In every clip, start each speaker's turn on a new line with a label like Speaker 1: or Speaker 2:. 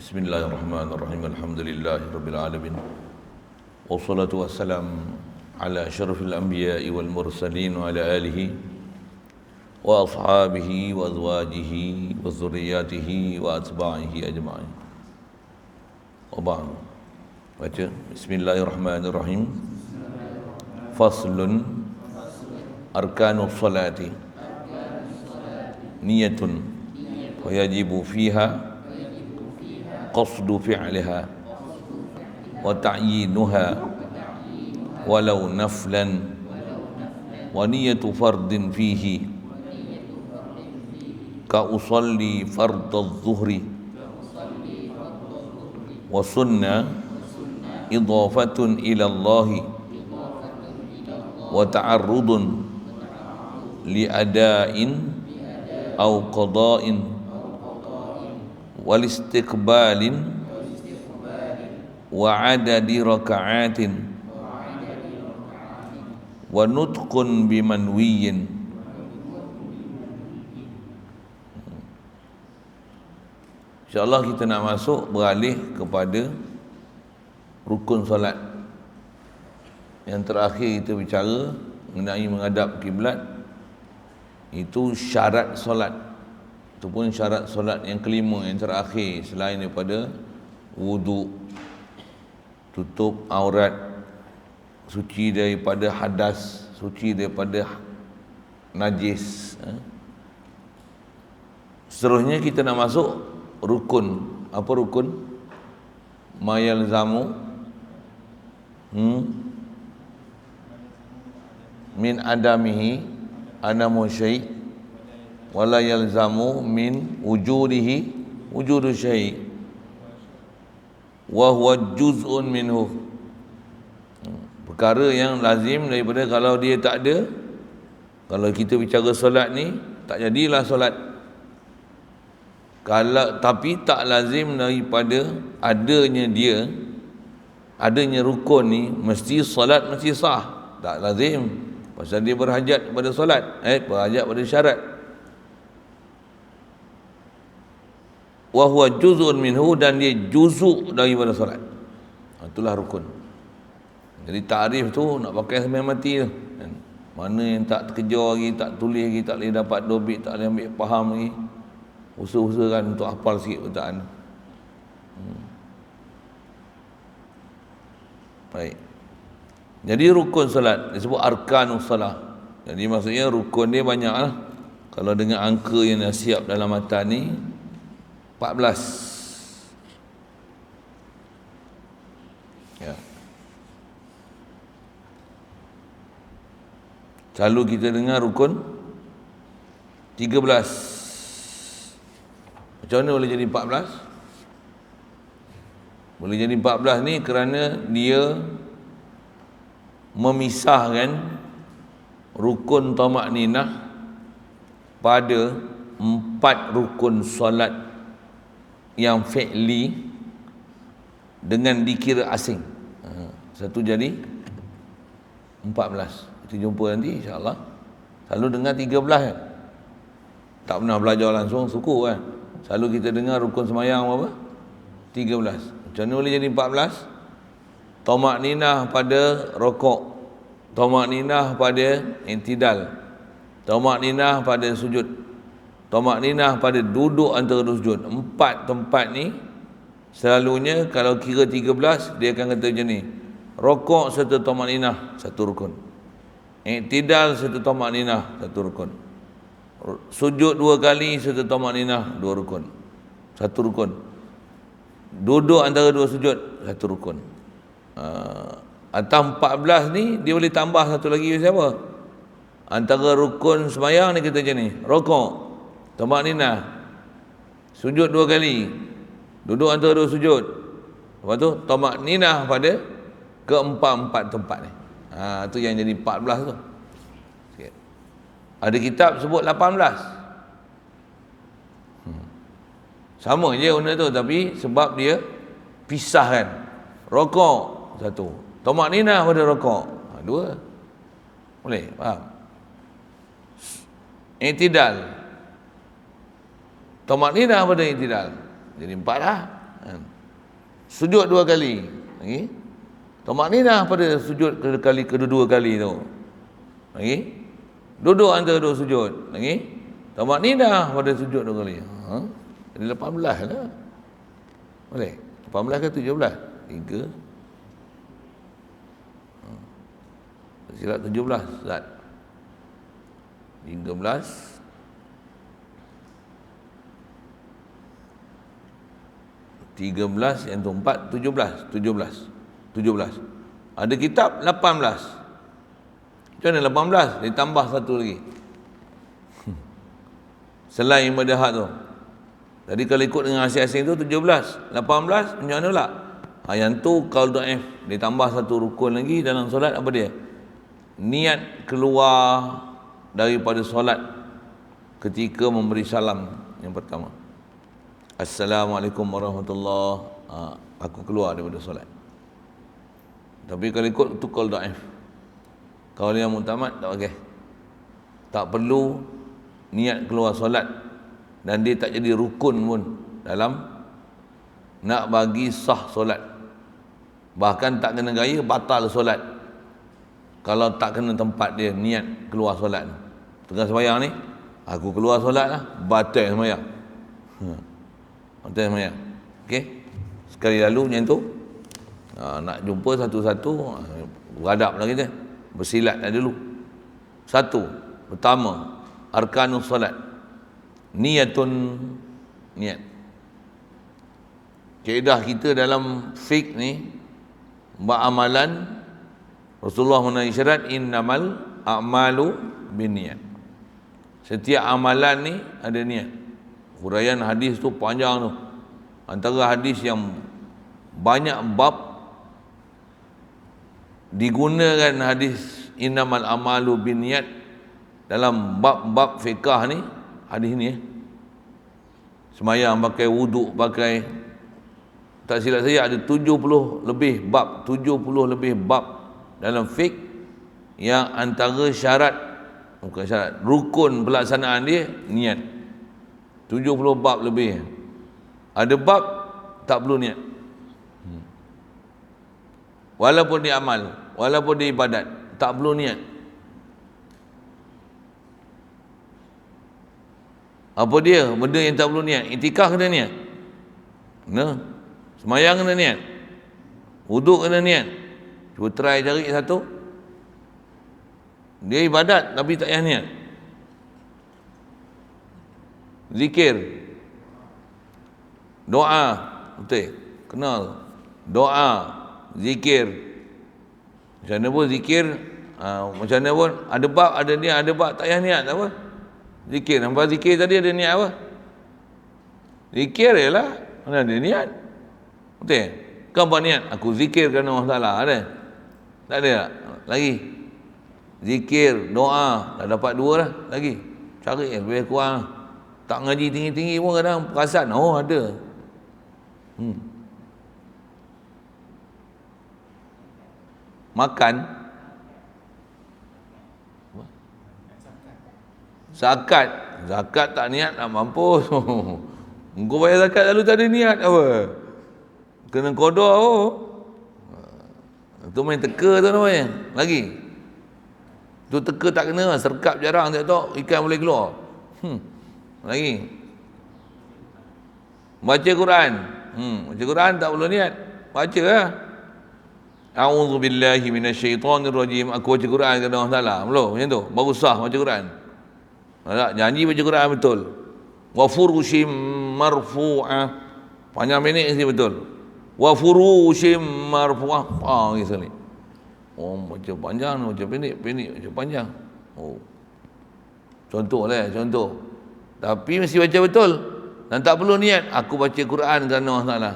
Speaker 1: Bismillahirrahmanirrahim. Alhamdulillahirabbil alamin. Wassalatu wassalam ala asyrafil anbiya'i wal mursalin wa ala alihi wa ashabihi wa azwajihi wa dzurriyyatihi wa atba'ihi ajma'in. Wa ba'd. Baca Bismillahirrahmanirrahim. Faslun arkanus salati niyatun wa yajibu fiha qasdu fi'liha wa ta'yinuha walau naflan wa niyatu fardin fihi ka usalli fardadh dhuhri wa sunnah idafatun ila Allah wa ta'arrudun li ada'in aw qada'in wal istiqbalin wa adadi raka'atin wa nutqun bimanwiyin. InsyaAllah kita nak masuk beralih kepada rukun solat. Yang terakhir kita bicara mengenai menghadap kiblat, itu syarat solat. Itu pun syarat solat yang kelima, yang terakhir selain daripada wudu, tutup aurat, suci daripada hadas, suci daripada najis. Seterusnya kita nak masuk rukun. Apa rukun? Ma yalzamu min adamihi anamu syai' wala yalzamu min wujudihi wujudu syai' wa huwa juz'un minhu. Perkara yang lazim daripada kalau dia tak ada, kalau kita bicara solat ni, tak jadilah solat. Kalau tapi tak lazim daripada adanya dia, adanya rukun ni mesti solat mesti sah. Tak lazim, pasal dia berhajat pada solat, berhajat pada syarat. Wa huwa juz'un minhu, dan dia juzuk daripada solat. Itulah rukun. Jadi takrif tu nak pakai sampai mati tu. Mana yang tak terkejar lagi, tak tulis lagi, tak boleh dapat dobit, tak boleh ambil faham lagi, usaha-usahakan untuk hafal sikit bacaan. Baik. Jadi rukun solat disebut arkanus salah. Jadi maksudnya rukun dia banyak lah. Kalau dengan angka yang dah siap dalam matan ni 14. Ya. Selalu kita dengar rukun 13. Macam mana boleh jadi 14? Boleh jadi 14 ni kerana dia memisahkan rukun tamakninah pada 4 rukun solat yang fi'li dengan dikira asing. Satu jadi 14. Kita jumpa nanti insya-Allah. Selalu dengar 13 kan? Tak pernah belajar langsung, suku kan? Selalu kita dengar rukun semayang apa? 13. Macam mana boleh jadi 14? Tamakninah pada rokok, tamakninah pada intidal, tamakninah pada sujud, tamakninah pada duduk antara dua sujud. 4 tempat ni selalunya kalau kira 13 dia akan kata macam ni: rokok serta tamakninah satu rukun, i'tidal serta tamakninah satu rukun, sujud 2 kali serta tamakninah 2 rukun, satu rukun, duduk antara 2 sujud satu rukun. Atau 14 ni dia boleh tambah satu lagi. Siapa? Antara rukun semayang ni kita macam ni: rokok, tamakninah, sujud 2 kali, duduk antara 2 sujud, lepas tu tamakninah pada keempat-empat tempat ni. Tu yang jadi 14 tu. Sikit. Ada kitab sebut 18. Sama je benda tu, tapi sebab dia pisahkan. Rokok satu, tamakninah pada rokok 2. Boleh faham? I'tidal, tamakninah pada i'tidal, jadi 4 lah. Sujud 2 kali. Okey. Tamakninah pada sujud kali kedua kali tu. Okey. Duduk antara 2 sujud. Okey. Tamakninah pada sujud 2 kali. Jadi 18 lah. Boleh? 18 ke 17? 3. Silap 17 Zat. 13. 13 yang tu 4, 17. Ada kitab 18. Macam mana 18? Ditambah satu lagi. Selain madhab tu. Jadi kalau ikut dengan asing-asing tu 17, 18 macam mana pula? Yang tu qaul dhaif, ditambah satu rukun lagi dalam solat. Apa dia? Niat keluar daripada solat ketika memberi salam yang pertama. Assalamualaikum warahmatullahi. Aku keluar daripada solat. Tapi kalau ikut tu qaul dhaif. Kalau yang muktamad tak pakai. Tak perlu niat keluar solat, dan dia tak jadi rukun pun dalam nak bagi sah solat. Bahkan tak kena gaya, batal solat kalau tak kena tempat dia niat keluar solat. Tengah sembahyang ni, aku keluar solat lah, batal sembahyang. Batal sembahyang. Okey, sekali lalu macam tu. Nak jumpa satu-satu, beradab lah kita, bersilat dah dulu. Satu, pertama, arkanus solat, niat. Kaedah kita dalam fiqh ni, buat amalan, Rasulullah menaik syarat innamal a'malu binniyat. Setiap amalan ni ada niat. Huraian hadis tu panjang tu. Antara hadis yang banyak bab digunakan hadis innamal a'malu binniyat dalam bab-bab fiqh ni, hadis ni. Semayang pakai wuduk, pakai, tak silap saya ada 70 lebih bab dalam fiqh yang antara syarat, bukan syarat, rukun pelaksanaan dia niat. 70 bab lebih. Ada bab tak perlu niat. Walaupun dia amal, walaupun dia ibadat, tak perlu niat. Apa dia? Benda yang tak perlu niat. Iktikaf kena niat. Kena. Semayang kena niat. Wuduk kena niat. Cuba try cari satu. Dia ibadat tapi tak payah niat. Zikir. Doa. Betul. Kenal. Doa. Zikir. Macam mana pun zikir. Macam mana pun. Ada bab, ada niat, ada bab. Tak payah niat. Apa? Zikir. Nampak zikir tadi ada niat apa? Zikir ialah mana ada niat. Betul? Kau buat niat, aku zikir kerana Allah Ta'ala. Ada? Tak ada tak? Lagi. Zikir, doa, dah dapat 2 lah. Lagi. Cari lebih kurang. Tak ngaji tinggi-tinggi pun kadang perasan. Oh ada. Makan. Zakat. Zakat tak niat nak mampus. Engkau bayar zakat lalu tak ada niat apa? Kena qada. Tu main teka tu namanya. Lagi. Tu teka tak kena, serkap jarang tak ikan boleh keluar. Lagi. Baca Quran. Baca Quran tak perlu niat. Baca lah. A'udzubillahi minasyaitonirrajim. Aku baca Quran kerana Allah Ta'ala. Belum macam tu. Baru sah baca Quran. Tak, janji baca Quran betul. Wa furushim marfu'ah. Panjang pendek mesti betul. Wa furushim marfu'ah. Sekali. Oh, baca panjang, baca pendek, baca panjang. Oh. Contoh lah, contoh. Tapi mesti baca betul. Dan tak perlu niat. Aku baca Quran kerana Allah Ta'ala.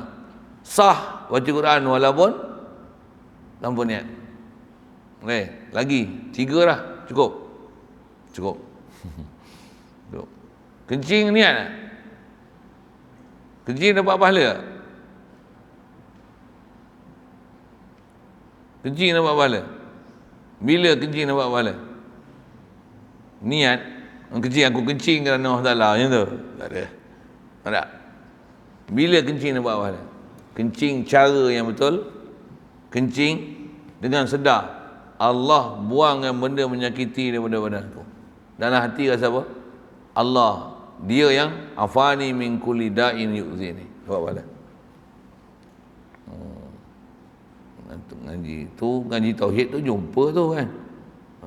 Speaker 1: Sah baca Quran walaupun tanpa niat. Boleh? Lagi. 3 lah. Cukup. Cukup. Kencing niat tak? Kencing dapat pahala tak? Kencing dapat pahala? Bila kencing dapat pahala? Niat. Kencing, aku kencing kerana Allah Ta'ala. Macam tu? Tak ada. Tak. Bila kencing dapat pahala? Kencing cara yang betul. Kencing dengan sedar. Allah buangkan benda menyakiti daripada badan tu. Dalam hati rasa apa? Allah, dia yang afani min kulli da'in yu'zini. Sebab apa? Ngaji tu, ngaji tauhid tu jumpa tu kan.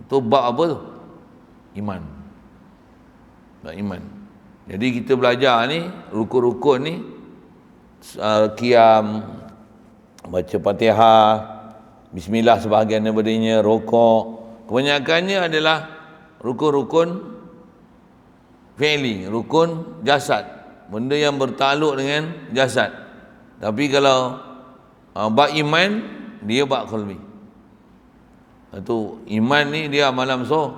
Speaker 1: Tu bab apa tu? Iman. Bab iman. Jadi kita belajar ni, rukun-rukun ni, qiyam, baca Fatihah, bismillah sebahagian daripadanya, rokok. Kebanyakannya adalah rukun-rukun fi'li, rukun jasad, benda yang bertakluk dengan jasad. Tapi kalau bab iman, dia bab qalbi. Itu iman ni dia amalan besar.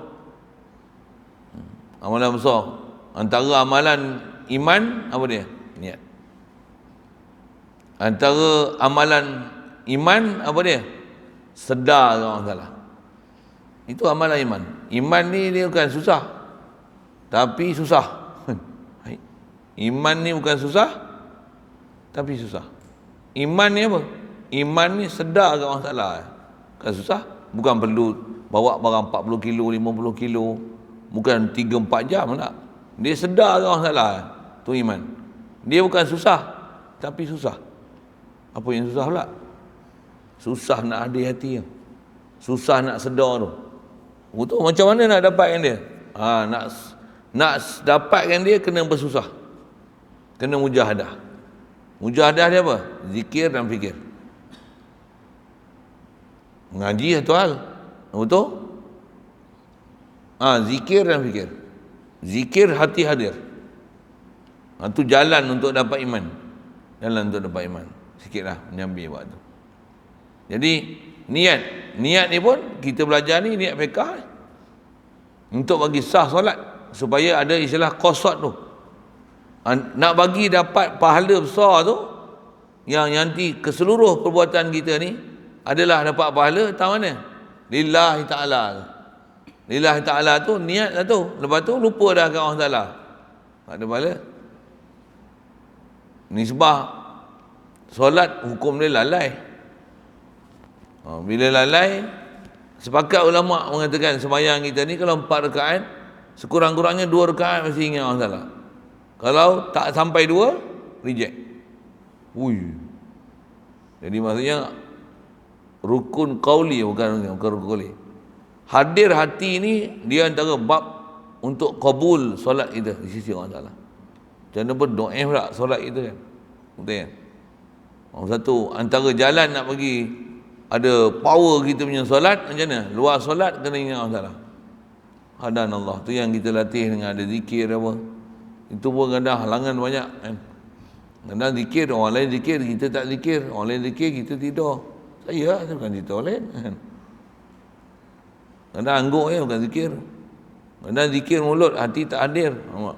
Speaker 1: Amalan besar. Antara amalan iman apa dia? Niat. Antara amalan iman apa dia? Sedar orang salah. Itu amalan iman. Iman ni dia bukan susah, tapi susah. Iman ni bukan susah, tapi susah. Iman ni apa? Iman ni sedar kat orang salah. Bukan susah. Bukan perlu bawa barang 40 kilo, 50 kilo. Bukan 3-4 jam tak. Dia sedar kat orang salah. Tu iman. Dia bukan susah, tapi susah. Apa yang susah pula? Susah nak ada hati. Susah nak sedar tu. Tu macam mana nak dapatkan dia? Nak dapatkan dia kena bersusah. Kena mujahadah. Mujahadah dia apa? Zikir dan fikir. Mengaji satu hal. Betul? Zikir dan fikir. Zikir hati hadir. Itu jalan untuk dapat iman. Jalan untuk dapat iman. Sikitlah menyambi buat tu. Jadi niat ni pun kita belajar ni niat fiqh untuk bagi sah solat, supaya ada istilah qasad tu. Nak bagi dapat pahala besar tu, yang nanti keseluruh perbuatan kita ni adalah dapat pahala, tahu mana? Lillahi ta'ala. Lillahi ta'ala tu niat lah tu. Lepas tu lupa dah kat orang salah. Tak ada pahala. Nisbah solat hukum dia lalai. Bila lalai, sepakat ulama mengatakan sembahyang kita ni kalau 4 rakaat, sekurang-kurangnya 2 rakaat mesti ingat orang salah. Kalau tak sampai 2, reject. Jadi maksudnya rukun qauli, bukan rukun qauli. Hadir hati ni dia antara bab untuk kabul solat kita di sisi orang salah. Jangan berdoa pula solat kita kan. Betul kan? Satu antara jalan nak bagi ada power kita punya solat macam mana? Luar solat kena ingat orang salah. Hadan Allah tu yang kita latih dengan ada zikir apa. Itu pun kadang halangan banyak kan. Kadang zikir, orang lain zikir, kita tak zikir. Orang lain zikir, kita tidur. Saya bukan cerita orang lain kan. Kadang angguk bukan zikir. Kadang zikir mulut, hati tak hadir. Macam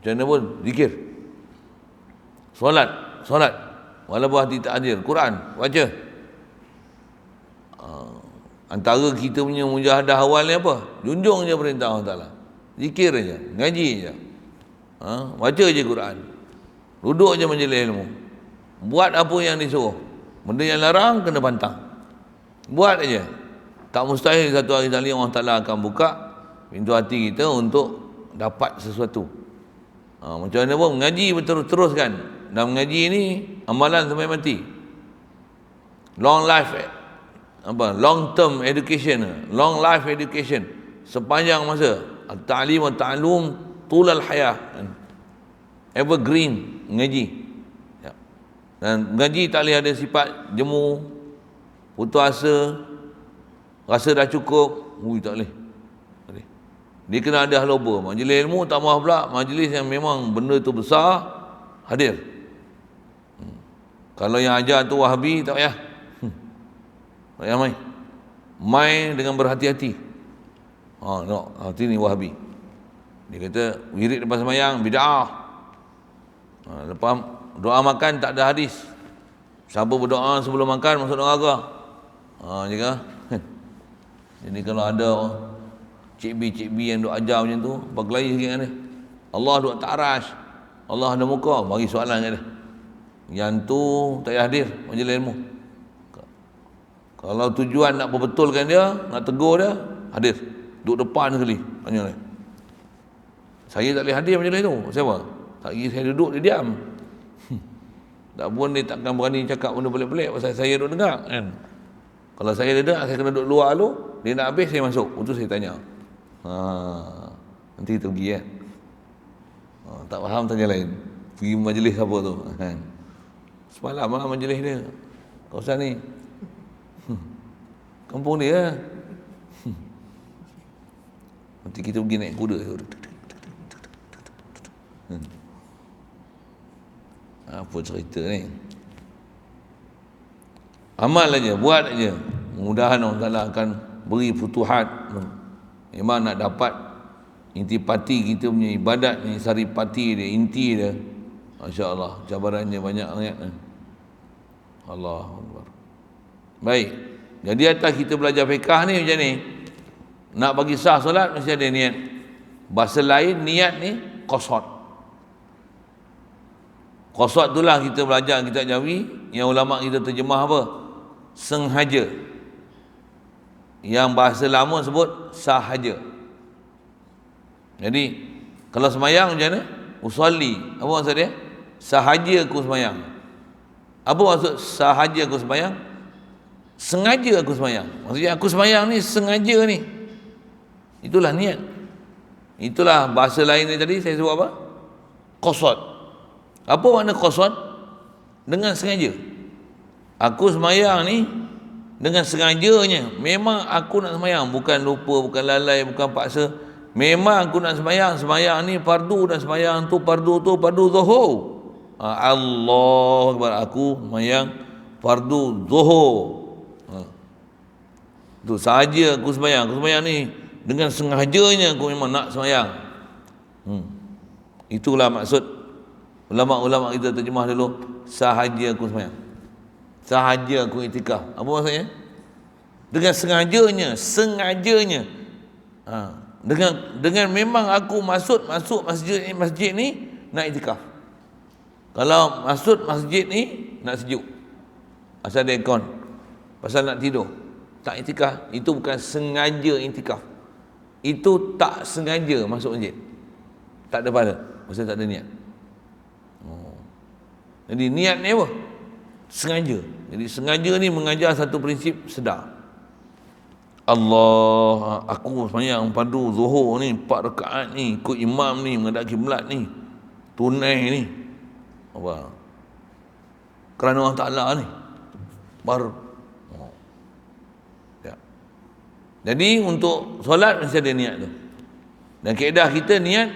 Speaker 1: mana pun zikir. Solat walaupun hati tak hadir. Quran baca. Antara kita punya mujahadah awal ni apa? Junjung je perintah Allah Ta'ala. Zikir aja, ngaji aja. Baca je Quran. Duduk je majlis ilmu. Buat apa yang disuruh. Benda yang larang kena pantang. Buat aja. Tak mustahil satu hari sekali Allah Ta'ala akan buka pintu hati kita untuk dapat sesuatu. Macam mana pun mengaji berterus-terus kan. Dan mengaji ni amalan sampai mati. Long term education, long life education, sepanjang masa. At-ta'lim wa ta'lum tulal hayah, evergreen mengaji. Dan mengaji tak boleh ada sifat jemu, putus asa, rasa dah cukup. Tak boleh. Dia kena ada haloba. Majlis ilmu tak mahu pula majlis yang memang benda tu besar, hadir. Kalau yang ajar tu Wahabi tak payah. Tak payah main dengan berhati-hati. Hati ni Wahabi. Dia kata wirid lepas sembahyang bid'ah. Lepas doa makan tak ada hadis. Siapa berdoa sebelum makan masuk neraka. Jadi kalau ada cikbi yang duk ajar macam tu, berkelahi sikit kan dia. Allah duk tak arash, Allah ada muka, bagi soalan kat dia. Yang tu tak payah hadir majlis ilmu. Kalau tujuan nak perbetulkan dia, nak tegur dia, hadir. Duduk depan sekali. Tanya dia. Saya tak boleh hadir majlis tu. Siapa? Tak lagi saya duduk, dia diam. Tak pun dia takkan berani cakap benda pelik-pelik pasal saya duduk dengar kan. Kalau saya dengar, saya kena duduk luar dulu. Dia nak habis, saya masuk. Untuk saya tanya. Nanti kita pergi kan. Tak faham tanya lain. Pergi majlis apa tu kan. Semalam lah majlis dia. Kawasan ni. Kampung dia. Nanti kita pergi naik kuda. Apa cerita ni? Amal aja, buat aja. Mudah-mudahan Allah Ta'ala akan beri futuhat. Memang nak dapat intipati kita punya ibadat ni, saripati dia, inti dia. Masya Allah, cabarannya banyak sangat. Allahu Akbar. Baik. Jadi atas kita belajar fiqah ni macam ni. Nak bagi sah solat mesti ada niat. Bahasa lain niat ni qasad. Qasad itulah kita belajar kitab Jawi yang ulama kita terjemah apa? Sengaja. Yang bahasa lama sebut sahaja. Jadi kalau semayang macam mana? Usolli. Apa maksud dia? Sahaja aku semayang. Apa maksud sahaja aku semayang? Sengaja aku semayang. Maksudnya aku semayang ni sengaja ni. Itulah niat. Itulah bahasa lain ni tadi saya sebut apa? Qasad. Apa makna qasad? Dengan sengaja. Aku semayang ni dengan sengajanya. Memang aku nak semayang, bukan lupa, bukan lalai, bukan paksa. Memang aku nak semayang. Semayang ni fardu dan semayang tu fardu zuhur. Allah Akbar, aku semayang fardu zuhur. Tu sahaja aku semayang. Aku semayang ni dengan sengajanya aku memang nak semayang. Itulah maksud ulama-ulama kita terjemah dulu, sahaja aku semayang. Sahaja aku iktikaf. Apa maksudnya? Dengan sengajanya. Dengan memang aku masuk masjid ni nak iktikaf. Kalau masuk masjid ni nak sejuk. Asal ada aircon. Pasal nak tidur. Tak iktikaf, itu bukan sengaja iktikaf. Itu tak sengaja masuk masjid. Tak ada pahala. Pasal tak ada niat. Jadi niat ni apa? Sengaja. Jadi sengaja ni mengajar satu prinsip sedar. Allah, aku semayang fardu zuhur ni 4 rakaat ni, ikut imam ni, menghadap kiblat ni, tunai ni. Apa? Kerana Allah Ta'ala ni. Baru. Ya. Jadi untuk solat mesti ada niat tu. Dan kaedah kita niat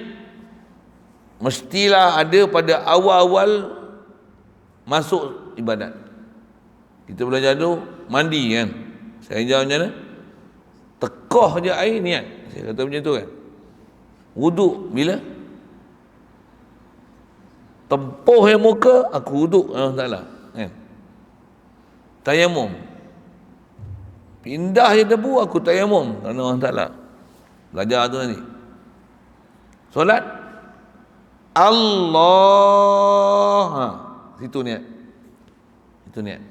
Speaker 1: mestilah ada pada awal-awal masuk ibadat. Kita belajar dulu mandi kan. Saya ajar macam mana? Tekoh je air niat. Saya kata macam tu kan. Wuduk bila? Tempuh yang muka, aku wuduk Allah Ta'ala kan. Tayamum. Pindah je debu, aku tayamum kerana Allah Ta'ala. Belajar tu nanti. Solat Allah. Situ niat. Itu niat.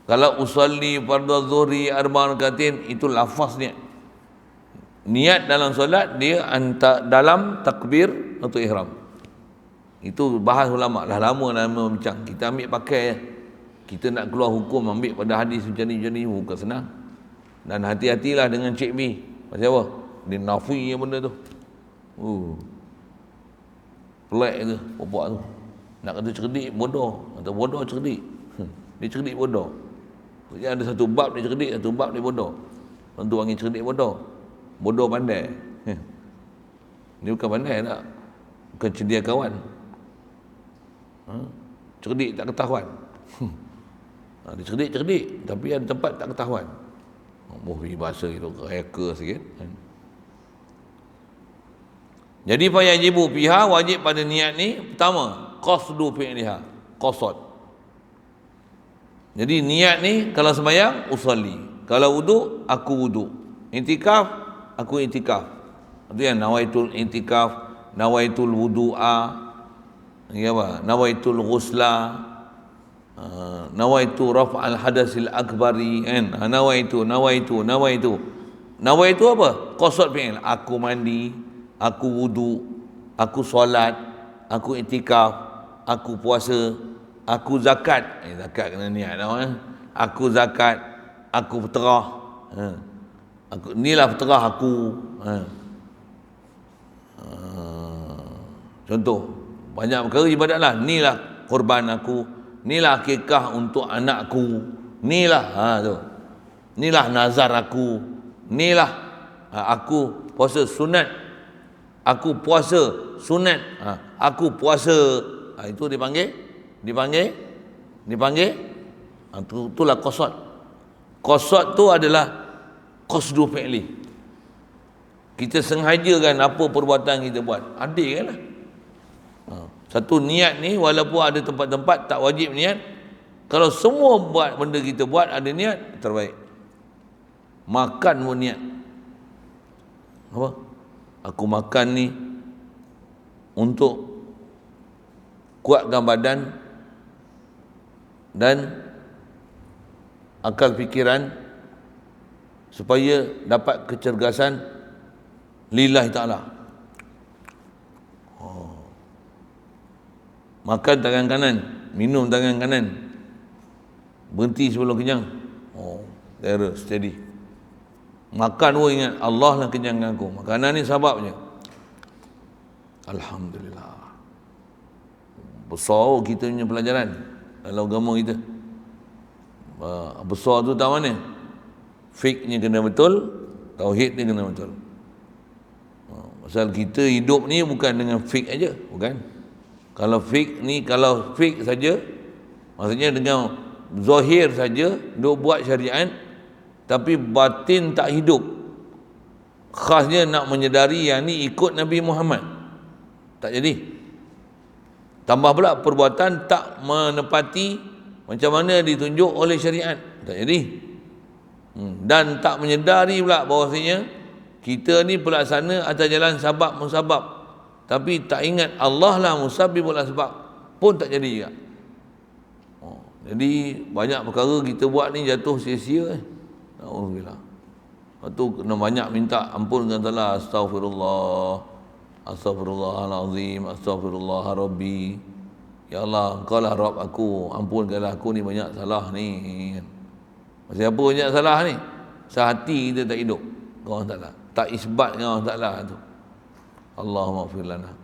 Speaker 1: Kalau usalli fardhu zuhri arba'an rakatin, itu lafaz niat. Niat dalam solat dia dalam takbir atau ihram. Itu bahas ulama dah lama bincang. Kita ambil pakai ya. Kita nak keluar hukum ambil pada hadis macam ni bukan senang. Dan hati-hatilah dengan Cik B. Pasal apa? Dia nafi yang benda tu. Pelik tu bapak tu. Nak kata cerdik bodoh, kata bodoh cerdik. Dia cerdik bodoh. Jadi ada satu bab dia cerdik, satu bab dia bodoh. Tentu panggil cerdik bodoh. Bodoh pandai. Dia bukan pandai tak. Bukan cedia kawan. Cerdik tak ketahuan. Dia cerdik tapi ada tempat tak ketahuan. Bahasa itu hacker sikit. Jadi fayajibu fiha, wajib pada niat ni pertama qasdu fi'liha, qasad. Jadi niat ni kalau sembahyang usolli, kalau wudu aku wudu, intikaf aku intikaf. Itu yang nawaitul intikaf, nawaitul wudu'a. Ya apa? Nawaitul ghusla, nawaitu raf'al hadasil akbari, kan? Nawaitu. Nawaitu apa? Qasad fi'il. Aku mandi, aku wudu, aku solat, aku iktikaf, aku puasa, aku zakat. Zakat kena niat tau, Aku zakat, aku fitrah. Inilah fitrah aku. Contoh, banyak perkara ibadat lah. Inilah korban aku, inilah akikah untuk anakku, inilah tu. Inilah nazar aku, inilah aku puasa sunat, aku puasa sunat, aku puasa. Itu dipanggil itulah qasad. Qasad tu adalah qasdu fi'li. Kita sengajakan apa perbuatan kita buat. Adil kan lah. Satu niat ni walaupun ada tempat-tempat tak wajib niat, kalau semua buat benda kita buat ada niat, terbaik. Makan pun niat. Apa? Aku makan ni untuk kuatkan badan dan akal fikiran supaya dapat kecergasan lillahi ta'ala. Makan tangan kanan, minum tangan kanan, berhenti sebelum kenyang. Steady. Makan pun ingat Allah lah kenyangkan aku. Makanan ni sebabnya. Alhamdulillah. Besar kita punya pelajaran dalam agama kita. Besar tu tahu mana? Fiqhnya kena betul, tauhid dia kena betul. Pasal kita hidup ni bukan dengan fiqh aja, bukan. Kalau fiqh saja, maksudnya dengan zahir saja duk buat syariat, tapi batin tak hidup. Khasnya nak menyedari yang ni ikut Nabi Muhammad, tak jadi. Tambah pula perbuatan tak menepati macam mana ditunjuk oleh syariat, tak jadi. Dan tak menyedari pula bahawasanya kita ni pelaksana atas jalan sabab musabab, tapi tak ingat Allah lah musabbibul asbab, pun tak jadi juga. Jadi banyak perkara kita buat ni jatuh sia-sia. Alhamdulillah. Lepas tu kena banyak minta ampun dengan Allah. Astaghfirullah, astaghfirullahalazim, astaghfirullah rabbi. Ya Allah, Engkau lah Rabb aku, ampunkanlah aku ni banyak salah ni. Masih apa banyak salah ni? Sehati kita tak hidup dengan Allah Ta'ala, tak isbat dengan Allah Ta'ala tu. Allahumma ighfir lana.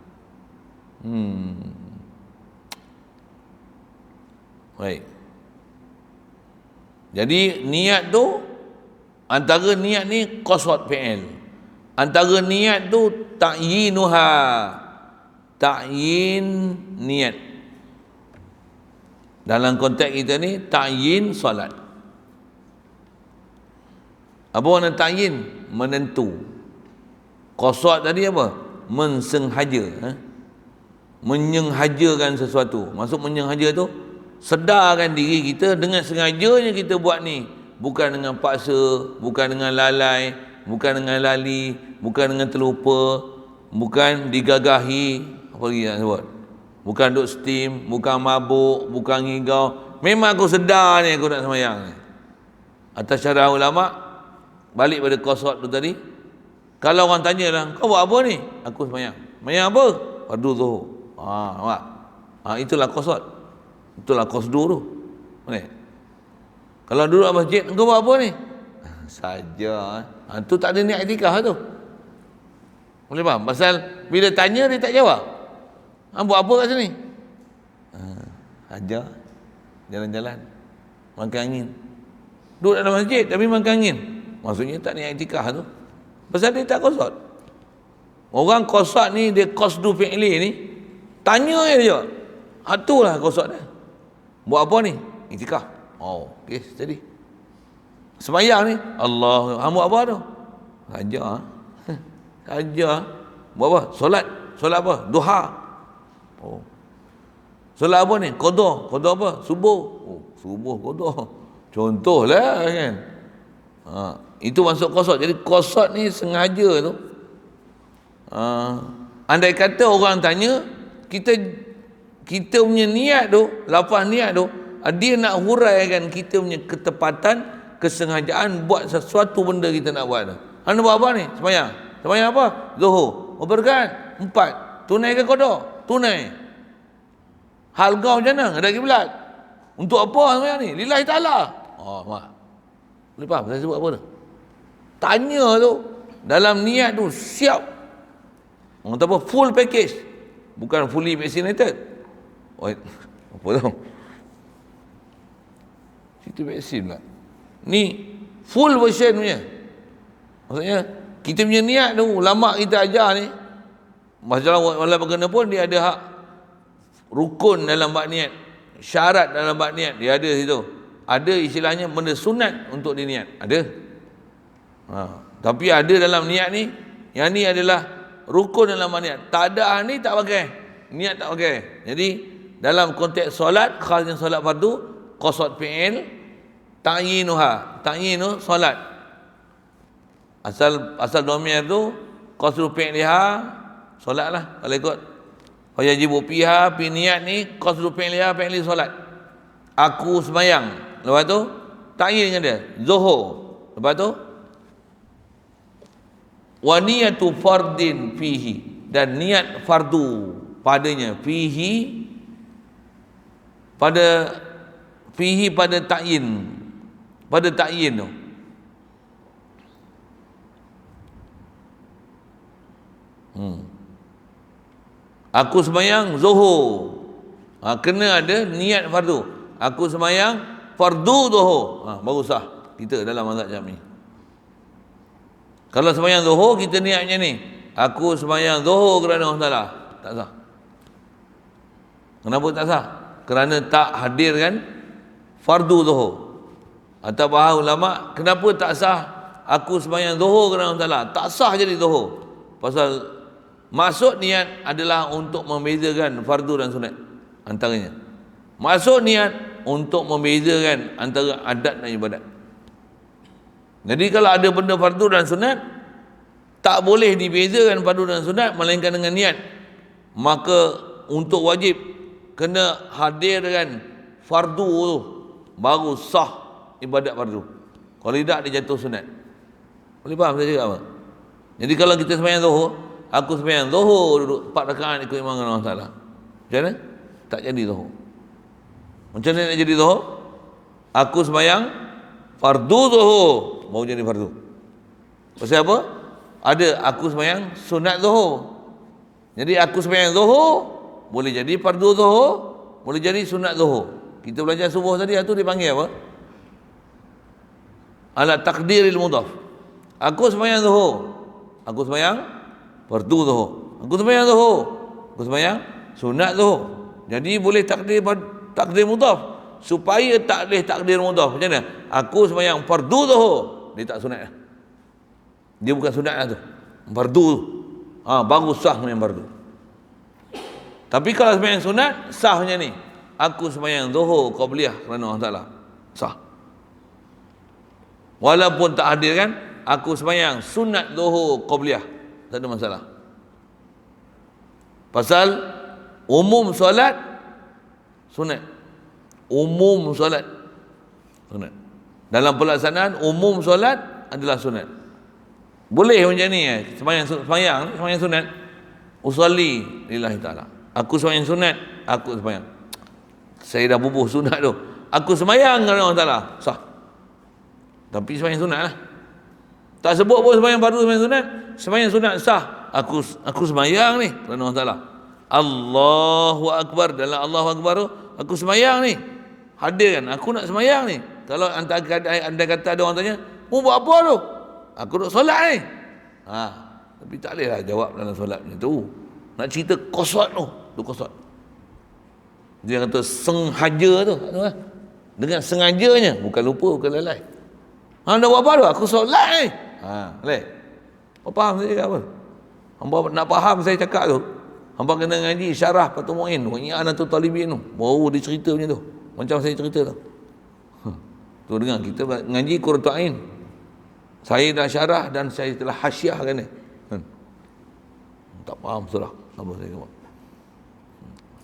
Speaker 1: Baik. Jadi niat tu, antara niat ni qasad fi'il. Antara niat tu ta'yinuha. Ta'yin niat. Dalam konteks kita ni ta'yin solat. Apa makna ta'yin? Menentu. Qasad tadi apa? Mensengaja, menyenghajakan sesuatu. Maksud menyenghaja tu sedarkan diri kita dengan sengajanya kita buat ni, bukan dengan paksa, bukan dengan lalai, bukan dengan lali, bukan dengan terlupa, bukan digagahi, apa lagi nak sebut, bukan duk steam, bukan mabuk, bukan ngigau. Memang aku sedar ni aku nak sembahyang ni. Atas syarah ulama, balik pada qasad tu tadi, kalau orang tanya lah, kau buat apa ni? Aku sembahyang. Sembahyang apa? Fardu zuhur. Nampak? Itulah qasad. Itulah qasdu tu. Boleh? Kalau duduk di masjid, kau buat apa ni? Saja. Tu tak ada niat iktikaf tu. Boleh faham? Pasal bila tanya dia tak jawab. Buat apa kat sini? Saja. Jalan-jalan. Makan angin. Duduk dalam masjid tapi makan angin. Maksudnya tak niat iktikaf tu. Pasal dia tak qasad. Orang qasad ni, dia qasdu fi'li ni, tanya je dia. Itulah qasad dia. Buat apa ni? Iktikaf. Okey, jadi. Sembahyang ni, Allah, buat apa tu? Saja. Saja. Buat apa? Solat. Solat apa? Duha. Solat apa ni? Qada. Qada apa? Subuh. Subuh qada. Contohlah kan. Itu masuk qasad. Jadi qasad ni sengaja tu. Andai kata orang tanya, kita kita punya niat tu, lafaz niat tu, dia nak huraikan kita punya ketepatan, kesengajaan buat sesuatu benda kita nak buat tu. Anda buat apa ni? Sembahyang. Sembahyang apa? Zuhur. Berkat 4. Tunai ke qada? Tunai. Hal kau macam mana? Ada kiblat. Untuk apa sembahyang ni? Lillahi ta'ala. Oh, mak. Boleh faham saya sebut apa tu? Tanya tu, dalam niat tu siap. Orang kata apa? Full package. Bukan fully vaccinated. Oh, apa tu? Situ vaksin pula. Ni full version punya. Maksudnya kita punya niat tu, ulama kita ajar ni, masalah wala berkena pun dia ada hak rukun dalam bab niat, syarat dalam bab niat, dia ada situ. Ada istilahnya benda sunat untuk diniat, ada. Tapi ada dalam niat ni, yang ni adalah rukun dalam bab niat. Tak ada ni tak pakai, niat tak pakai. Jadi dalam konteks solat, khasnya solat fardu, qasad fi'il, ta'yinuha, ta'yinu solat. Asal domir tu qasru fi'liha, solatlah kalau ikut. Wajibu fiha, fi niat ni qasru fi'liha, fi'li solat. Aku sembahyang. Lepas tu ta'yin dengan dia zuhur. Lepas tu wa niyatu fardin fihi, dan niat fardu padanya, fihi pada ta'yin, pada ta'yin tu. Aku sembahyang zuhur. Kena ada niat fardu. Aku sembahyang fardu zuhur. Baru sah kita dalam mazhab Syafi'i. Kalau sembahyang zuhur kita niatnya ni, aku sembahyang zuhur kerana Allah Taala, tak sah. Kenapa tak sah? Kerana tak hadirkan fardu zuhur. Atau bahasa ulama, kenapa tak sah aku sembahyang zuhur kerana Allah Taala? Tak sah jadi zuhur. Pasal maksud niat adalah untuk membezakan fardu dan sunat antaranya. Maksud niat untuk membezakan antara adat dan ibadat. Jadi kalau ada benda fardu dan sunat, tak boleh dibezakan fardu dan sunat melainkan dengan niat. Maka untuk wajib kena hadirkan fardu tu, baru sah ibadat fardu. Kalau tidak dia jatuh sunat. Boleh faham saya cakap apa? Jadi kalau kita sembahyang zuhur, aku sembahyang zuhur duduk 4 rakaat ikut imam dengan Allah Taala, macam mana? Tak jadi zuhur. Macam mana nak jadi zuhur? Aku sembahyang fardu zuhur, baru jadi fardu. Pasal apa? Ada aku sembahyang sunat zuhur. Jadi aku sembahyang zuhur boleh jadi fardu zuhur, boleh jadi sunat zuhur. Kita belajar subuh tadi, itu dipanggil apa? Ala takdiril mudhaf. Aku sembahyang zuhur, aku sembahyang fardu zuhur, aku sembahyang zuhur, aku sembahyang sunat zuhur. Jadi boleh takdir mudhaf. Supaya tak boleh takdir mudhaf, macam mana? Aku sembahyang fardu zuhur, dia tak sunat lah. Dia bukan sunat lah tu, fardu tu. Baru sah sembahyang fardu. Tapi kalau sembahyang sunat, sahnya ni, aku sembahyang zuhur qabliyah kerana Allah Taala, sah. Walaupun tak hadir kan, aku sembahyang sunat zuhur qabliyah, tak ada masalah. Pasal umum solat sunat. Umum solat sunat. Dalam pelaksanaan umum solat adalah sunat. Boleh macam ni sembahyang sunat. Usolli lillahi ta'ala. Aku sembahyang sunat, aku sembahyang. Saya dah bubuh sunat tu. Aku sembahyang kerana Allah Taala, sah. Tapi sembahyang sunat lah. Tak sebut pun sembahyang fardu, sembahyang sunat. Sembahyang sunat sah. Aku sembahyang ni kerana Allah Taala. Allahu Akbar, dalam Allahu Akbar tu aku sembahyang ni. Hadir kan, aku nak sembahyang ni. Kalau anda kata ada orang tanya, "Mu buat apa tu?" Aku duduk solat ni. Tapi tak boleh lah jawab dalam solat macam tu. Nak cerita qasad tu qasad. Dia kata sengaja tu, dengan sengajanya, bukan lupa, bukan lalai. Anda buat apa tu? Aku solat ni. Boleh? Apa faham saya cakap apa? Hamba nak faham saya cakap tu, hamba kena ngaji syarah Fathul Mu'in, Anatu Talibin tu, baru dia cerita macam tu, macam saya cerita tu. Tu dengar, kita ngaji Qurratul Ain, saya dah syarah dan saya telah hasyiahkan dia. Tak faham surah apa saya buat.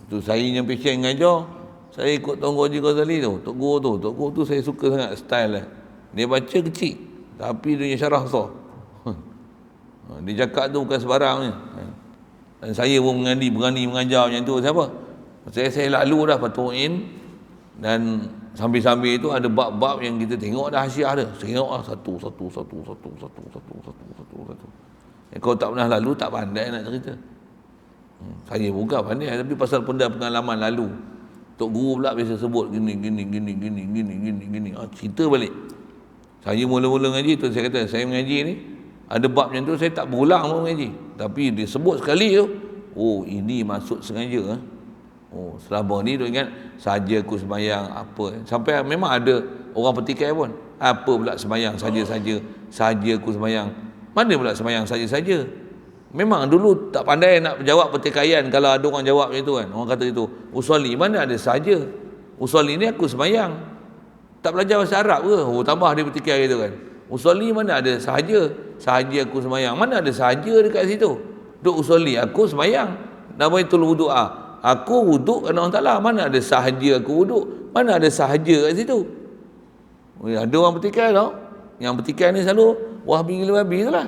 Speaker 1: Tu saya yang passion mengajar. Saya ikut Tuan Guru Haji Ghazali tu. Tok Guru tu saya suka sangat style dia. Dia baca kecil tapi dia punya syarah besar. Dia cakap tu bukan sebarang ni. Dan saya pun berani mengajar macam tu. Siapa? Saya lalu dah patuhin. Dan sambil-sambil itu ada bab-bab yang kita tengok dah hasiah dia. Tengok lah satu. Kalau tak pernah lalu tak pandai nak cerita. Saya bukan pandai tapi pasal pengalaman lalu. Tok Guru pula biasa sebut gini. Cerita balik. Saya mula-mula ngaji tu saya kata saya mengaji ni ada bab macam tu saya tak berulang pun mengaji. Tapi dia sebut sekali tu, oh ini maksud sengaja. Oh selama ni tu ingat saja aku sembahyang apa. Sampai memang ada orang petikai pun. Apa pula sembahyang saja aku sembahyang. Mana pula sembahyang saja. Memang dulu tak pandai nak jawab pertikaian kalau ada orang jawab macam tu kan. Orang kata itu, usolli mana ada saja. Usolli ni aku sembahyang. Tak belajar bahasa Arab ke? Oh tambah dia bertikai gitu kan. Usolli mana ada sahaja aku sembahyang. Mana ada sahaja dekat situ. Duk usolli aku sembahyang. Nawaitul wudu'a. Aku wuduk kerana Allah Taala. Mana ada sahaja aku wuduk. Mana ada sahaja kat situ. Oh, ada orang bertikai tau. Yang bertikai ni selalu Wahabi gila babi tu lah.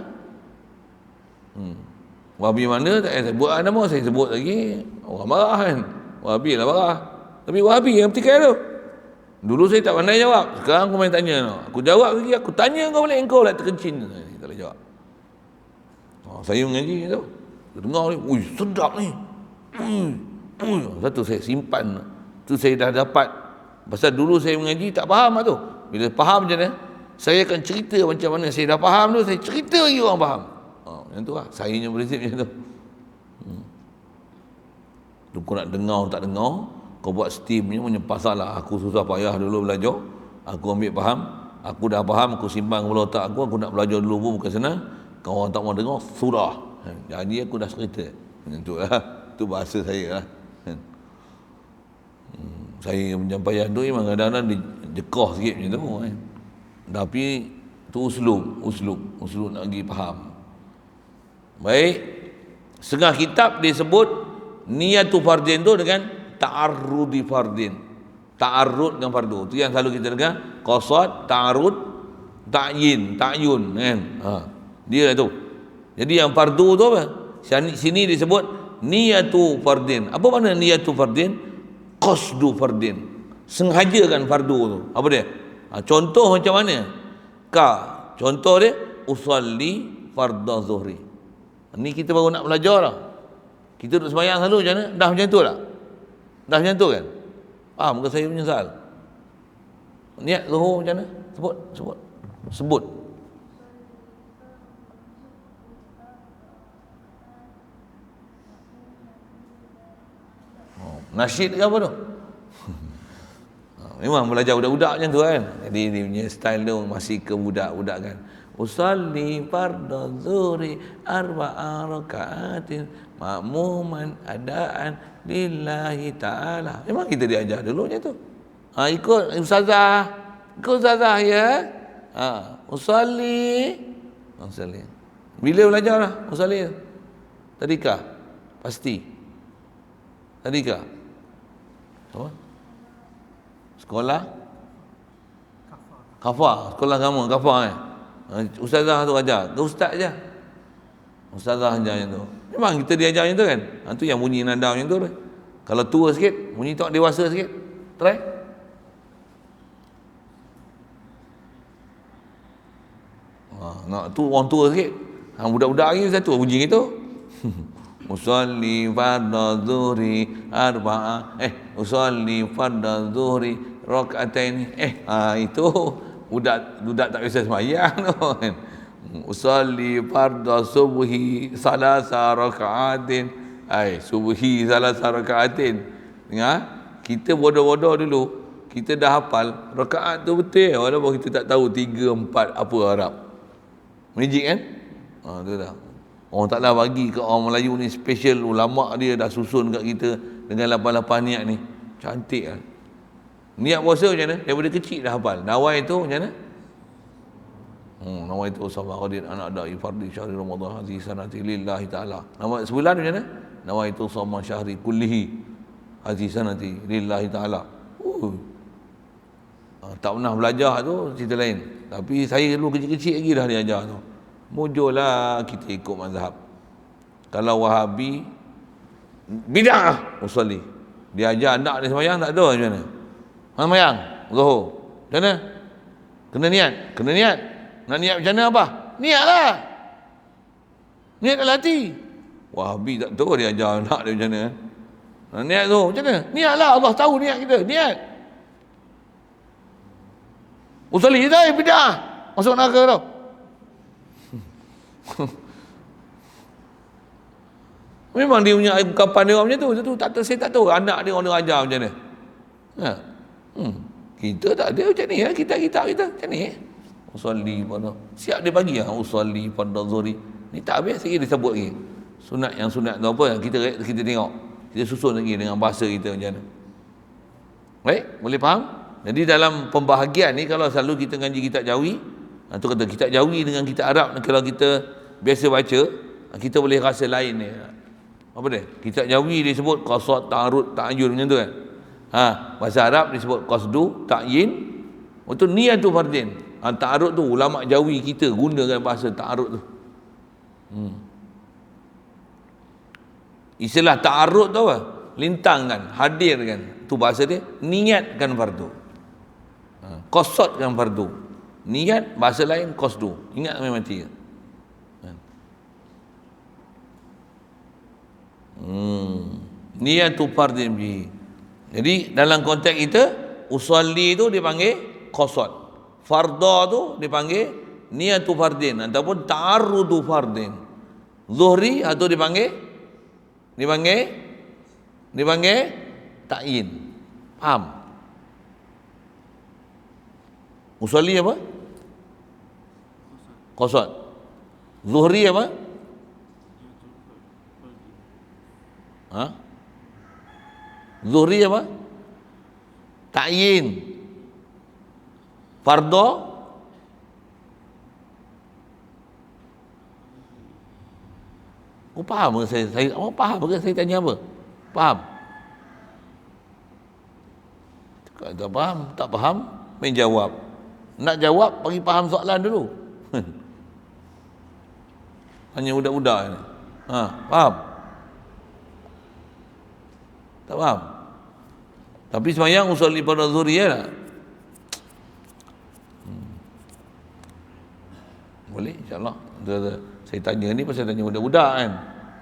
Speaker 1: Wahabi mana tak saya sebut nama saya sebut lagi. Orang marah kan. Wahabi lah marah. Tapi Wahabi yang bertikai tu. Dulu saya tak pandai jawab. Sekarang aku main tanya. Aku jawab lagi. Aku tanya kau balik. Engkau lah terkencing. Tak boleh jawab. Saya mengaji tu. Dengar ni. Ui sedap ni. Satu saya simpan. Tu saya dah dapat. Pasal dulu saya mengaji tak faham lah tu. Bila faham macam mana. Saya akan cerita macam mana saya dah faham tu. Saya cerita lagi orang faham. Macam tu lah. Saya punya prinsip macam tu. Tu kau nak dengar tak dengar. Kau buat steam ni punya pasal lah. Aku susah payah dulu belajar. Aku ambil faham. Aku dah faham. Aku simpan kepala otak aku. Aku nak belajar dulu pun bukan senang. Kalau orang tak mau dengar, surah. Jadi aku dah cerita. Macam tu lah. Itu bahasa saya lah. Saya penyampaian tu memang kadang-kadang dijekah sikit macam tu. Tapi tu uslub nak pergi faham. Baik. Setengah kitab disebut niyatu fardin tu dengan ta'arrudi fardin. Ta'arrud dengan fardu. Itu yang selalu kita dengar. Qasad, ta'arrud, ta'yin kan. Dia tu. Jadi yang fardu tu apa? Sini disebut niyatu fardin. Apa makna niyatu fardin? Qasdu fardin. Sengajakan fardu tu. Apa dia? Contoh macam mana? Contoh dia usalli fardhu zuhri. Ni kita baru nak belajar lah. Kita duduk sembahyang selalu macam mana? Dah macam tu tak? Dah macam tu kan? Muka saya menyesal. Niat zuhur macam mana? Sebut. Nasyid ke apa tu? Memang belajar budak-budak macam tu kan. Jadi dia punya style tu masih ke budak-budak kan. Usalli fardhu zuhri arba'a raka'atin ma'muman adaan lillahi ta'ala. Memang kita diajar dulu macam tu. Ikut ustazah ya. Usalli. Bila belajar lah usalli? Tadikah? Pasti. Tadikah? Apa? Sekolah? Kafah. Sekolah kamu kafah kan? Ustazah tu ajar. Ke ustaz je? Ustazah ajar macam tu. Memang kita diajar macam tu kan. Itu yang bunyi nada macam tu. Kalau tua sikit, bunyi tak dewasa sikit. Try. Nak tu orang tua sikit. Budak-budak lagi satu bunyi gitu. Usalli fardhu zuhri arba'a. Usalli fardhu zuhri raka'atain. Itu budak tak biasa sembahyang tu kan. Usalli fardhu subhi salasa raka'atin. Subhi salasa raka'atin. Dengar? Kita bodoh-bodoh dulu. Kita dah hafal rakaat tu betul. Walaupun kita tak tahu 3, 4 apa Arab. Magic kan? Tu dah. Orang Ta'ala bagi ke orang Melayu ni special. Ulama dia dah susun kat kita dengan 88 niat ni. Cantik kan? Niat puasa macam mana? Daripada kecil dah hafal. Nawai tu macam mana? Nawai tu sama qadir anak da'i fardi syahri Ramadan hadhi sanati lillahi ta'ala. Nama sebulan macam mana? Nawai tu sama syahri kullihi. azizan nanti lillahi ta'ala. Tak pernah belajar tu cerita lain. Tapi saya dulu kecil-kecil lagi dah diajar tu. Mujurlah kita ikut mazhab. Kalau Wahabi bid'ah usolli. Dia ajar anak dia sembahyang tak ada macam mana? Sembahyang Zuhur. Macam mana? Kena niat. Kena niat. Nak niat macam mana apa? Niatlah. Niat dalam hati. Wahabi tak tahu dia ajar anak dia macam mana. Nak niat tu macam mana? Niatlah, Allah tahu niat kita. Niat. Usolli dah bid'ah. Masuk neraka tau. Memang dia punya ungkapan dia macam tu. Saya tak tahu anak dia orang ajar macam mana. Ha. Kita tak ada macam ni ya. Kita macam ni. Usolli pada siap dia bagi usolli pada zuhri. Ni tak habis lagi dia sebut lagi. Sunat tu apa kita tengok. Kita susun lagi dengan bahasa kita macam mana. Baik, boleh faham? Jadi dalam pembahagian ni kalau selalu kita ngaji kitab Jawi, tu kata kitab Jawi dengan kitab Arab, kalau kita biasa baca, kita boleh rasa lain ni. Apa dia? Kitab Jawi dia sebut qasad, ta'arud, ta'yun macam tu kan. Bahasa Arab disebut qasdu, ta'yin. Itu niyatu fardin. Ta'arud tu ulama Jawi kita gunakan bahasa ta'arud tu. Istilah ta'arud tu apa? Lintangkan, hadirkan. Tu bahasa dia, niatkan fardu. Qasad kan fardu. Niat bahasa lain qasdu. Ingat sampai mati. Niyatu fardin bi. Jadi dalam konteks kita usolli tu dipanggil qasad. Fardha tu dipanggil niyatu fardin ataupun ta'arrudu fardin. Zuhri atau dipanggil ta'yin. Faham? Usolli apa? Qasad. Zuhri apa? Zuhri apa? Ta'yin. Fardha faham ke saya faham ke saya tanya apa? Faham? Kalau tak faham, tak faham, main jawab. Nak jawab, bagi faham soalan dulu. Hanya budak-budak ni. Faham? Tak faham? Tapi sembahyang usolli pada zuhri ya. Boleh insya-Allah. Saya tanya ni pasal tanya budak-budak kan.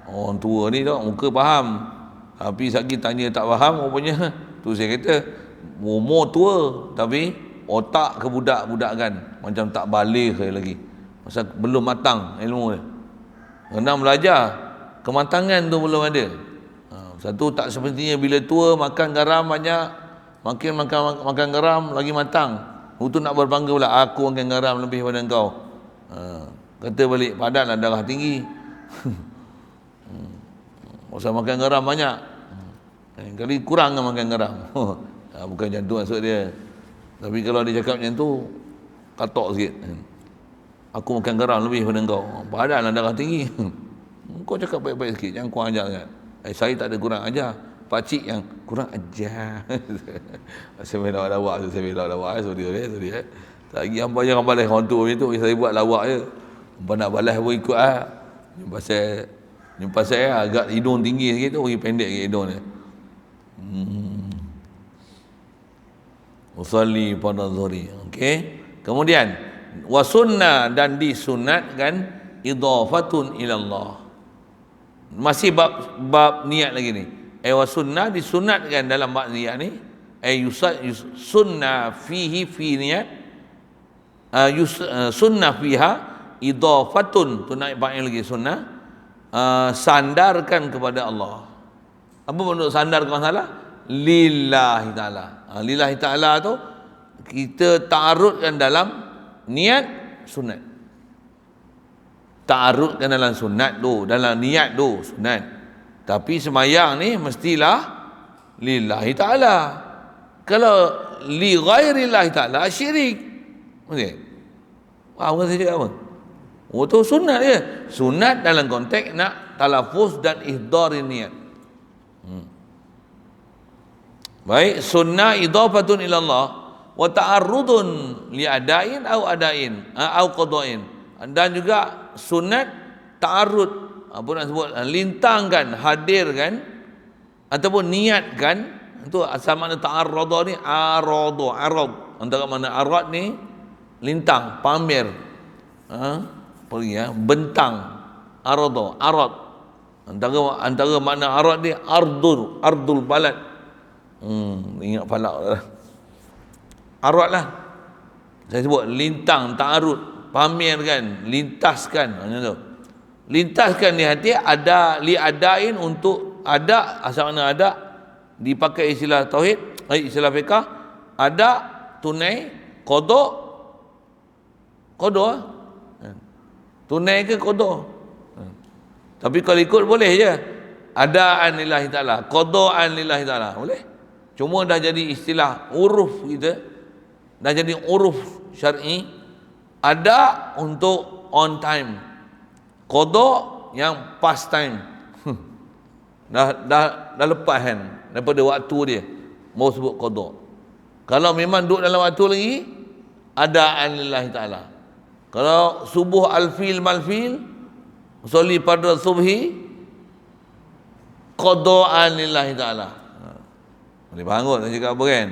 Speaker 1: Orang tua ni tak muka faham. Tapi sekali tanya tak faham rupanya tu saya kata umur tua tapi otak kebudak-budakan, macam tak balik lagi. Pasal belum matang ilmu dia. Kena belajar. Kematangan tu belum ada. Satu tak sepertinya bila tua makan garam banyak, makin makan garam lagi matang. Itu nak berbangga pula, aku makan garam lebih pada engkau. Kata balik, padanlah darah tinggi. Pasal makan garam banyak. Kali kurang makan garam. Bukan macam tu maksud dia. Tapi kalau dia cakap macam tu, katok sikit. Aku makan garam lebih pada engkau. Padanlah darah tinggi. Kau cakap baik-baik sikit, jangan kurang ajar kan. Saya tak ada kurang ajar. Pakcik yang kurang ajar. Saya main lawak-lawak. Sorry. Tak lagi hampa jangan balas orang tua macam tu. Saya buat lawak je. Hampa nak balas pun ikut lah. Jumpa saya agak hidung tinggi sikit tu, bagi pendek ke hidung dia. Usolli pada zuhri. Okey. Kemudian wasunnah dan disunatkan idhafatun ilallah. Masih bab niat lagi ni. Wasunnah disunatkan dalam bab niat ni. Sunnah fihi fi niat. Sunnah fiha idhafatun, tu naik bab yang lagi sunnah. Sandarkan kepada Allah. Apa bentuk sandar ke masalah? Lillahi ta'ala. Lillahi ta'ala tu kita ta'arudkan dalam niat sunat. Ta'arudkan dalam sunat tu, dalam niat tu sunat. Tapi semayang ni mestilah lillahi ta'ala. Kalau li ghairillahi ta'ala syirik. Okey. Faham saya cakap apa? Tu sunat dia. Sunat dalam konteks nak talafuz dan ihdarin niat. Baik, sunnah idhafatun ila Allah wa ta'arrudun li adain au adain au qada'in. Dan juga sunat ta'arrud, apa nak sebut, lintangkan, hadirkan ataupun niatkan. Itu asal makna ta'arrada ni arad. Antara mana arad ni lintang, pamer. Pergi bentang. Arad. Antara makna arad ni ardul balad. Ingat falak lah. Arad lah. Saya sebut lintang, ta'arud, pamerkan, lintaskan. Macam tu. Lintaskan di hati, ada li adain, untuk ada, asal mana ada, dipakai istilah tauhid, istilah fiqh, ada tunai, qada. Tunai ke qada? Tapi kalau ikut boleh je. Adaan lillahi ta'ala, qadaan lillahi ta'ala, boleh. Cuma dah jadi istilah uruf kita, dah jadi uruf syar'i. Ada untuk on time, qada yang past time. dah lepas kan daripada waktu dia, mau sebut qada. Kalau memang duduk dalam waktu lagi, adaan lillahi ta'ala. Kalau subuh al-fil mal-fil, usolli pada subhi, qada'an lillahi ta'ala. Boleh bangun saya cakap apa kan?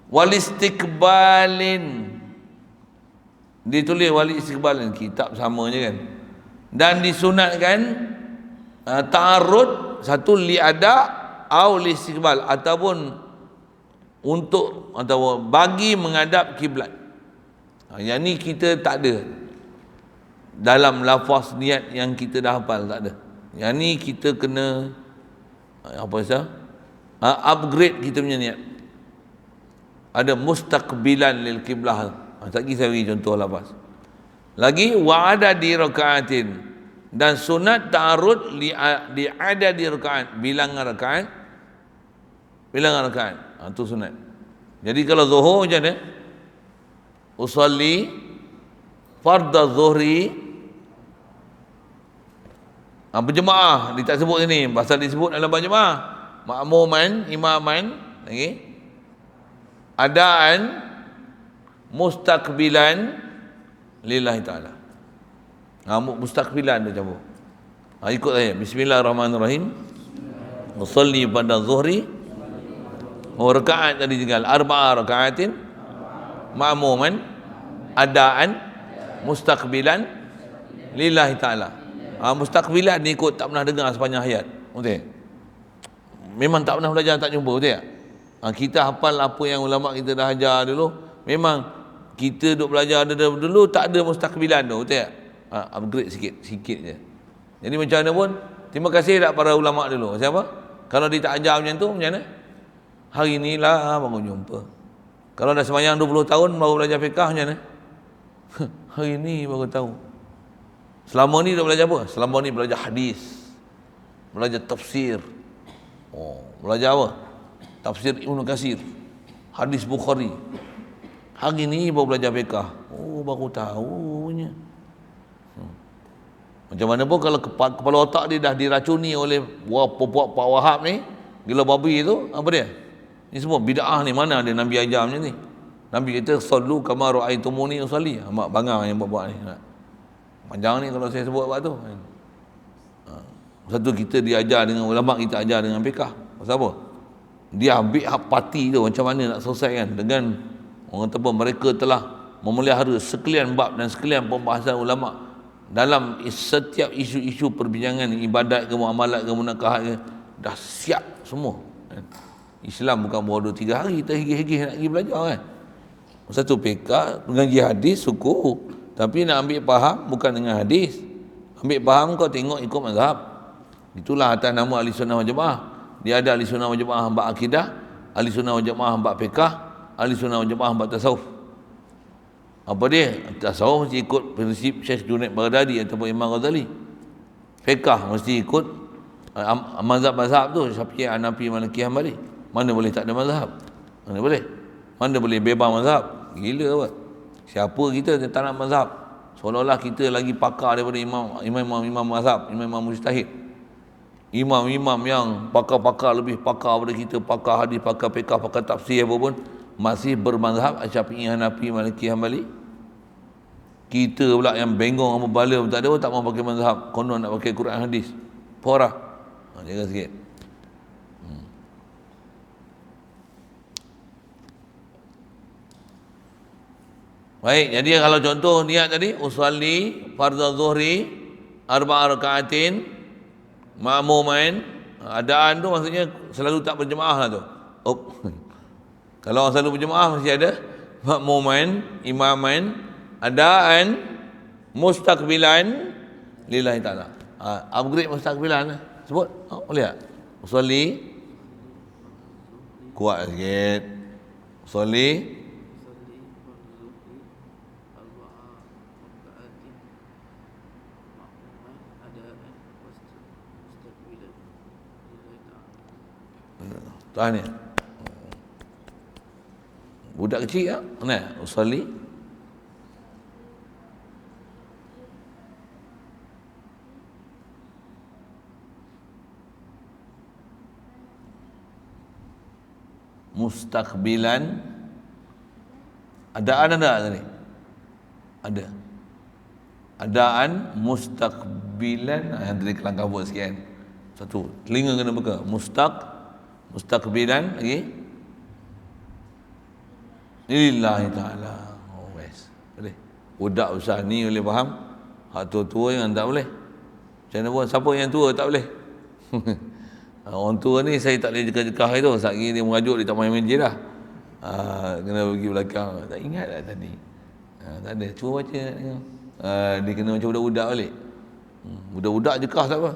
Speaker 1: Wal istiqbalin, ditulis wal istiqbalin, kitab sama je kan. Dan disunatkan ta'arud, satu li ada au li istiqbal, ataupun untuk atau bagi menghadap kiblat. Yang ni kita tak ada dalam lafaz niat yang kita dah hafal, tak ada. Yang ni kita kena upgrade kita punya niat. Ada mustaqbilan lil qiblah. Tak kisah bagi contoh lafaz. Lagi wa ada di rakaatin, dan sunat ta'arud li ada di rakaat, bilangan rakaat. Itu sunat. Jadi kalau zuhur macam mana? Usalli fardhu zuhri berjemaah. Dia tak sebut sini, pasal disebut dalam berjemaah. Makmuman, imaman, lagi adaan mustaqbilan lillahi ta'ala. Mustaqbilan dia cabut. Ikut saya. Bismillahirrahmanirrahim. Usalli pada zuhri, rakaat tadi tinggal arba'a rakaatin, ma'muman, adaan mustaqbilan lillahi ta'ala. Mustaqbilan ni ikut tak pernah dengar sepanjang hayat, betul? Memang tak pernah belajar, tak jumpa, betul tak? Kita hafal apa yang ulama kita dah ajar dulu. Memang kita duk belajar dulu tak ada mustaqbilan tu, betul tak? Upgrade sikit je. Jadi macam mana pun, terima kasih tak para ulama dulu. Siapa? Kalau dia tak ajar macam tu, macam mana? Hari ni lah baru jumpa. Kalau dah sembahyang 20 tahun baru belajar fiqah, macam mana? Hari ni baru tahu. Selama ni dah belajar apa? Selama ni belajar hadis, belajar tafsir. Belajar apa? Tafsir Ibnu Katsir, hadis Bukhari. Hari ni baru belajar fiqah. Baru tahu punya. Macam mana pun kalau kepala otak dia dah diracuni oleh Pak Wahab ni, gila babi tu, apa dia? Ni semua bid'ah ni, mana ada Nabi ajar macam ni? Nabi kata sallu kama ra'aitumuni usalli. Mak bangang yang buat ni. Panjang ni kalau saya sebut waktu. Satu kita diajar dengan ulama, kita ajar dengan fiqah. Pasal apa? Dia ambil hak parti tu macam mana nak selesaikan dengan orang kata mereka telah memelihara sekalian bab dan sekalian pembahasan ulama dalam setiap isu-isu perbincangan ibadat ke muamalat ke munakahat ke, dah siap semua. Islam bukan baru 2-3 hari kita higih-higih nak pergi belajar kan. Satu fiqah, mengaji hadis syukur, tapi nak ambil faham bukan dengan hadis. Ambil faham kau tengok ikut mazhab. Itulah atas nama ahli sunnah wal jamaah. Dia ada ahli sunnah wal jamaah hamba akidah, ahli sunnah wal jamaah hamba fiqah, ahli sunnah wal jamaah hamba tasawuf. Apa dia? Tasawuf mesti ikut prinsip Syekh Junaid Baghdadi ataupun Imam Ghazali. Fiqah mesti ikut mazhab-mazhab tu, Syafi'i, Hanafi, Maliki, Hanbali. Mana boleh tak ada mazhab? Mana boleh? Mana boleh bebas mazhab? Gila apa? Siapa kita tak nak mazhab? Seolah-olah kita lagi pakar daripada imam mazhab, imam mujtahid. imam-imam yang pakar-pakar, lebih pakar daripada kita, pakar hadis, pakar fiqh, pakar tafsir apa pun, masih bermazhab Syafi'i, Hanafi, Maliki, Hambali. Kita pula yang bengong sama bala pun tak ada, tak mau pakai mazhab, konon nak pakai Quran hadis. Porah. Jaga sikit. Baik, jadi kalau contoh niat tadi, usalli fardhu zuhri arba'a raka'atin ma'mumain. Adaan tu maksudnya selalu tak berjemaah lah tu. Kalau orang selalu berjemaah mesti ada ma'mumain, imamain, adaan mustaqbilan lillahi ta'ala. Upgrade mustaqbilan lah. Sebut, boleh tak? Usalli, kuat sikit. Usalli tahan ni. Budak kecil ya? Nah, usalli mustaqbilan. Adaan ada tadi? Ada. Adaan mustaqbilan. Yang tadi kelang kabut sikit kan. Satu, telinga kena buka. Mustaqbilan lagi. Lillahi ta'ala. Oh, yes. Boleh. Budak besar ni boleh faham. Hak tua-tua yang tak boleh. Macam mana pun, siapa yang tua tak boleh. Orang tua ni saya tak boleh jekah-jekah itu. Saat ini dia merajuk, dia tak main masjid dah. Kena pergi belakang. Tak ingat tak tadi? Tak ada. Cuba baca. Dia kena macam budak-budak balik. Budak-budak jekah tak apa.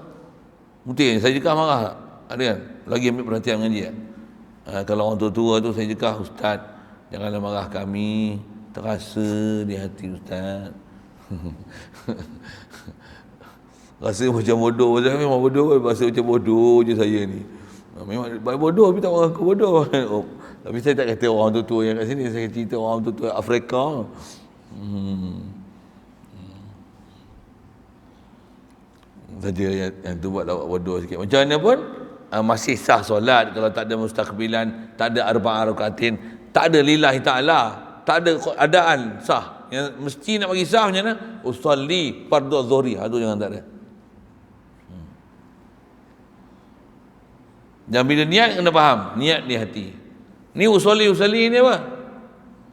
Speaker 1: Mungkin saya jekah marah tak? Ada kan? Lagi ambil perhatian mengaji kan? Kalau orang tua-tua tu saya jekah, Ustaz, janganlah marah kami. Terasa di hati Ustaz. Rasa macam bodoh. Saya memang bodoh. Rasa macam bodoh je saya ni. Memang bodoh tapi tak marah aku bodoh. Tapi saya tak kata orang tua-tua yang kat sini. Saya cerita orang tua-tua Afrika. Saja yang tu buat lawak bodoh sikit. Macam mana pun masih sah solat kalau tak ada mustaqbilan, tak ada arba'ah rakaatin, tak ada lillahi ta'ala, tak ada adaan, sah. Yang mesti nak bagi sah macam mana? Usalli fardhu zuhri. Itu jangan tak ada. Dan bila niat kena faham, niat di hati. Ni usalli ni apa?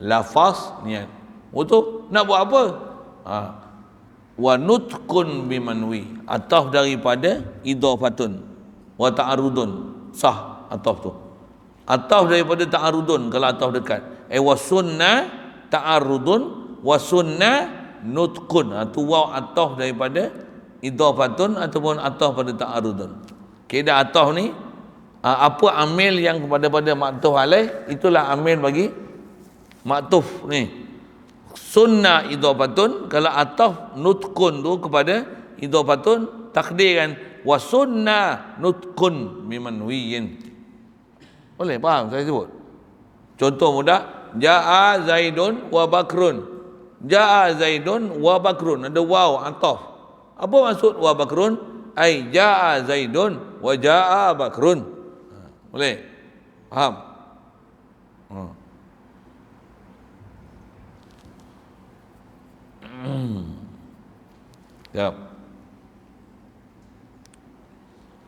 Speaker 1: Lafaz niat. Betul? Nak buat apa? Wa nutqun bimanwi, ataf daripada idhafatun wa ta'arudun, sah ataf tu. Ataf daripada ta'arudun kalau ataf dekat. Wa sunnah ta'arudun wa sunnah nutqun. Tu waw ataf daripada idhafatun ataupun ataf pada ta'arudun. Kaedah ataf ni apa amil yang pada maktuf alaih, itulah amil bagi maktuf ni. Sunnah idhafatun, kalau ataf nutqun tu kepada idhafatun, takdirkan wa sunnah nutqun mimanwiyin. Boleh faham saya sebut? Contoh mudah, jaa Zaidun wa Bakrun. Jaa Zaidun wa Bakrun, ada waw ataf. Apa maksud wa Bakrun? Ai jaa Zaidun wa jaa Bakrun. Boleh? Faham? Ya.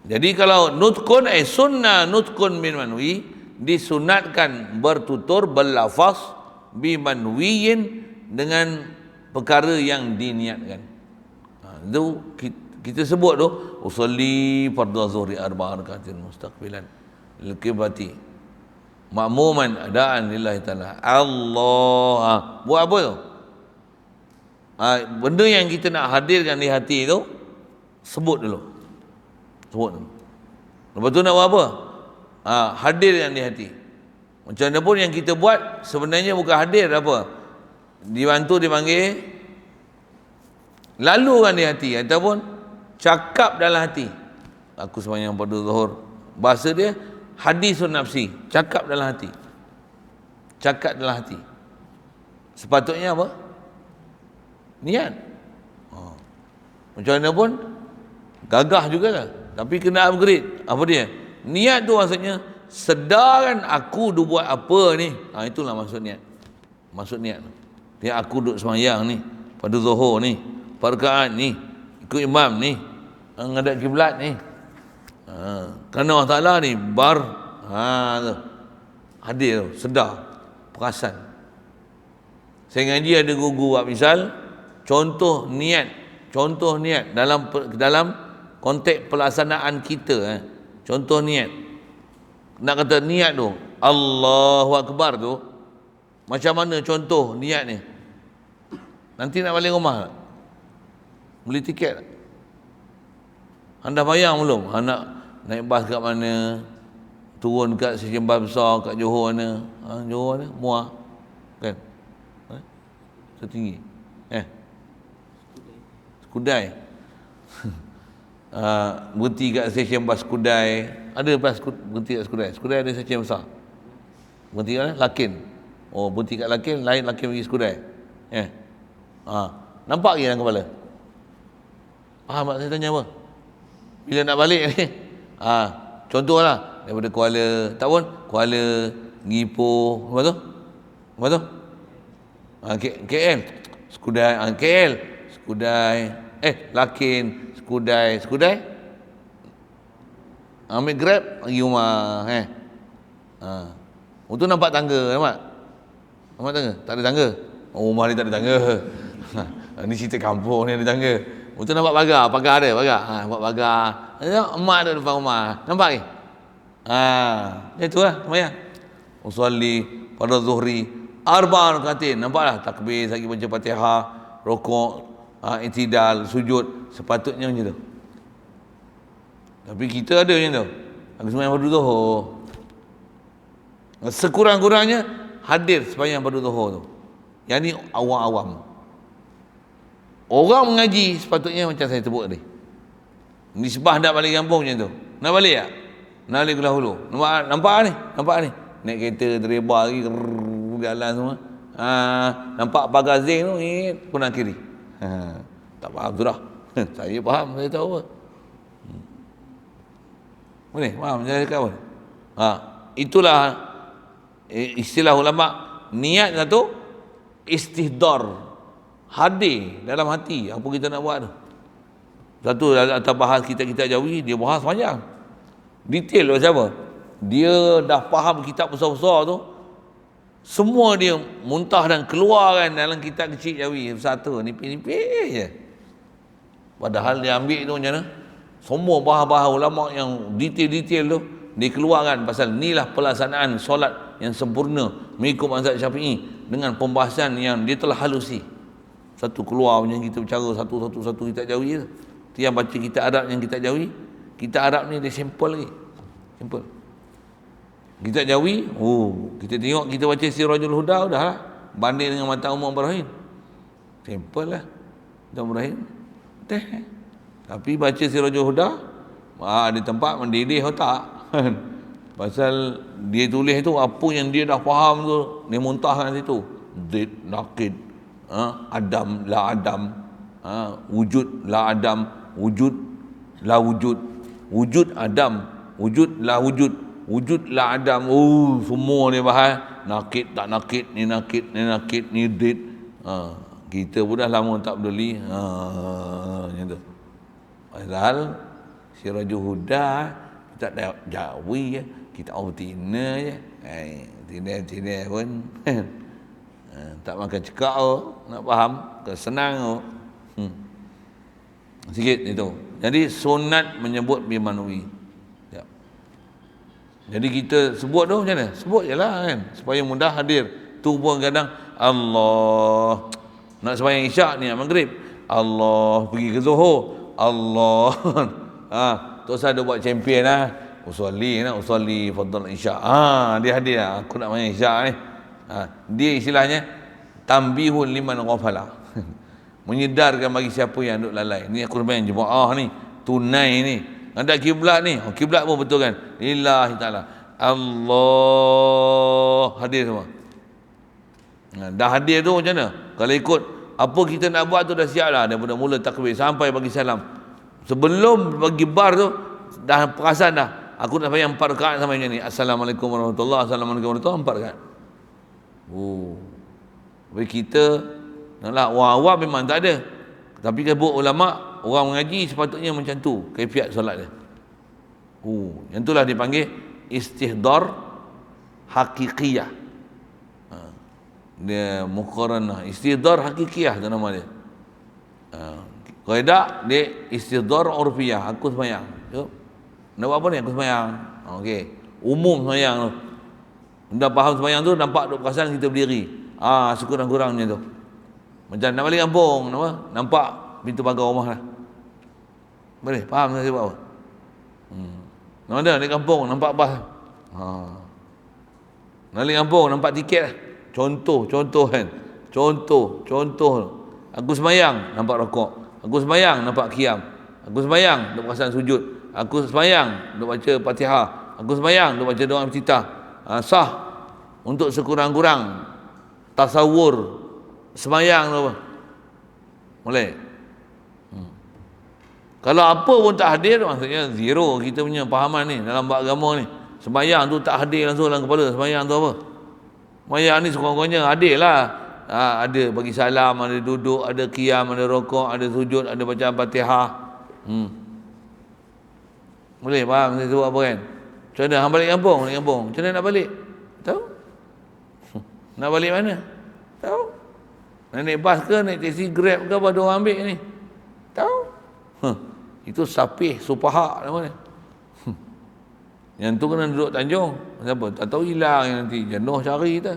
Speaker 1: Jadi kalau nutqun sunnah nutqun bin manwi, disunatkan bertutur berlafaz bi manwiyin, dengan perkara yang diniatkan. Itu kita sebut tu usolli fardhu zuhri arba'a rakaatin mustaqbilan lil qiblati ma'muman adaan lillahi ta'ala. Allah. Buat apa tu? Benda yang kita nak hadirkan di hati tu, sebut dulu. Sebut dulu. Lepas tu nak buat apa? Hadirkan di hati. Macam mana pun yang kita buat sebenarnya bukan hadir apa? Dibantu dipanggil lalukan di hati ataupun cakap dalam hati. Aku sembahyang pada zuhur. Bahasa dia hadisun nafsi, cakap dalam hati. Cakap dalam hati. Sepatutnya apa? Niat. Macam mana pun gagah jugalah. Tapi kena upgrade. Apa dia? Niat tu maksudnya sedarkan aku duk buat apa ni. Itulah maksud niat. Maksud niat tu. Dia aku duk semayang ni, pada zuhur ni, rakaat ni, ikut imam ni, ngadap kiblat ni. Kerana Allah Taala ni tu. Hadir tu, sedar, perasan. Saya ngaji ada guru buat misal contoh niat dalam konteks pelaksanaan kita. Contoh niat. Nak kata niat tu Allahu Akbar tu, macam mana contoh niat ni? Nanti nak balik rumah tak? Beli tiket tak? Anda bayang belum? Anak naik bas kat mana? Turun kat stesen bas besar kat Johor mana? Johor mana? Muar. Kan? Setinggi. Skudai. Berhenti kat stesen bas Skudai. Ada bas berhenti kat Skudai. Skudai ada stesen besar. Berhenti kat mana? Lakin. Berhenti kat Lakin, lain Lakin pergi Skudai. Nampak ke dalam kepala? Faham tak saya tanya apa? Bila nak balik ni? Contohlah daripada Kuala, tak pun Kuala, Ipoh, apa tu? KL, Skudai, KL, Skudai, Lakin, Skudai, ambil Grab pergi rumah. Itu nampak tangga, nampak? Nampak tangga? Tak ada tangga. Rumah ni tak ada tangga. Ni cerita kampung ni ada tangga. Itu nampak pagar ada, nampak pagar. Emak ada depan rumah. Nampak ke? Itu lah semayang. Usolli pada zuhri arba rakaatin. Nampaklah takbir, lagi baca Fatihah, rukuk, i'tidal, sujud, sepatutnya macam tu. Tapi kita ada macam tu. Habis semayang pada zuhur. Sekurang-kurangnya hadir semayang pada zuhur tu. Yang ni awam-awam. Orang mengaji sepatutnya macam saya sebut tadi. Nisbah nak balik kampung macam tu. Nak balik tak? Nak balik ke dahulu. Nampak ni. Naik kereta terlebar lagi, jalan semua. Nampak pagar zinc tu, pun nak kiri. Tak faham tu dah. Saya faham, saya tahu apa. Boleh? Faham saya cakap apa? Itulah istilah ulama. Niat satu, istihdar. Hadir dalam hati apa kita nak buat tu. Satu atas bahas kita Jawi, dia bahas panjang. Detail macam apa? Dia dah faham kitab besar-besar tu. Semua dia muntah dan keluarkan dalam kitab kecil Jawi. Satu, nipis-nipis je. Padahal dia ambil tu macam mana? Semua bahas-bahas ulama yang detail-detail tu dikeluarkan pasal inilah pelaksanaan solat yang sempurna mengikut mazhab Syafi'i dengan pembahasan yang dia telah halusi. Satu keluar macam kita bercara satu kitab Jawi tu. Tu yang baca kitab Arab yang kitab Jawi. Kitab Arab ni dia simple lagi. Simple. Kitab Jawi, kita tengok, kita baca Sirajul Huda dah lah. Banding dengan Mata Umar Ibrahim. Simple lah. Mata Ibrahim. Tapi baca Sirajul Huda, ada tempat mendidih otak. Pasal dia tulis tu, apa yang dia dah faham tu, dia muntahkan situ. Zid, nakid, Adam, la Adam, wujud, la Adam, wujud, la wujud, wujud Adam, wujud, la wujud, wujud, la Adam. Semua ni bahas. Nakid, tak nakid, ni nakid, ni zid. Kita pun dah lama tak peduli. Macam tu. Padahal Sirajul Huda kita tak Jawi je, kita Tina je. Tina pun tak makan cekak nak faham, senang sikit itu. Jadi sunat menyebut bimanwi. Jadi kita sebut tu macam mana? Sebut je lah kan, supaya mudah hadir. Tu pun kadang Allah nak sembahyang isyak ni maghrib, Allah pergi ke Zuhur, Allah terus ada buat champion lah, usolli fadhal isyak. Dia hadir lah, aku nak sembahyang isyak ni. Dia istilahnya tambihun liman ghafala. Menyedarkan bagi siapa yang duk lalai. Ni aku sembahyang jemaah ni, tunai ni, ada kiblat ni. Kiblat pun betul kan? Lillahi ta'ala. Allah hadir semua. Dah hadir tu macam mana? Kalau ikut apa kita nak buat tu dah siap lah. Daripada mula takbir sampai bagi salam. Sebelum bagi bar tu, dah perasan dah, aku nak sembahyang 4 rakaat sama macam ni. Assalamualaikum warahmatullahi wabarakatuh, Assalamualaikum warahmatullahi wabarakatuh, 4 rakaat. Tapi kita naklah orang awam memang tak ada. Tapi kalau ulama, orang mengaji sepatutnya macam tu kaifiat solat dia. Yang itulah dipanggil istihdar hakikiyah. Dia muqaranah, istihdar hakikiyah tu nama dia. Kalau tak, dia istihdar urfiyah, aku sembahyang. Nak buat apa ni? Aku sembahyang. Okey. Umum sembahyang tu. Dah faham sembahyang tu, nampak duk perasan kita berdiri. Sekurang-kurangnya tu. Macam nak balik kampung, nampak pintu pagar rumah lah. Boleh? Faham saya sebab apa? Nak ada di kampung, nampak bas. Nak balik kampung, nampak tiket lah. Contoh kan. Contoh. Aku sembahyang, nampak rokok. Aku sembahyang, nampak qiyam. Aku sembahyang, duk perasan sujud. Aku sembahyang, duk baca Fatihah. Aku sembahyang, duk baca doa iftitah. Sah untuk sekurang-kurang tasawur sembahyang tu apa? Boleh? Kalau apa pun tak hadir, maksudnya zero kita punya pahaman ni dalam bab agama ni. Sembahyang tu tak hadir langsung dalam kepala. Sembahyang tu apa? Sembahyang ni sekurang-kurangnya hadir lah. Ada bagi salam, ada duduk, ada qiyam, ada rokok, ada sujud, ada baca Fatihah. Boleh faham saya sebut apa kan? Macam mana hang balik kampung? Macam mana nak balik? Tahu? Nak balik mana? Tahu? Nak naik bas ke, naik taksi, Grab ke, apa orang ambil ni? Tahu? Itu sapih, supahak nama dia. Yang tu kena duduk Tanjung. Kenapa? Tak tahu hilang nanti. Jenuh cari kita.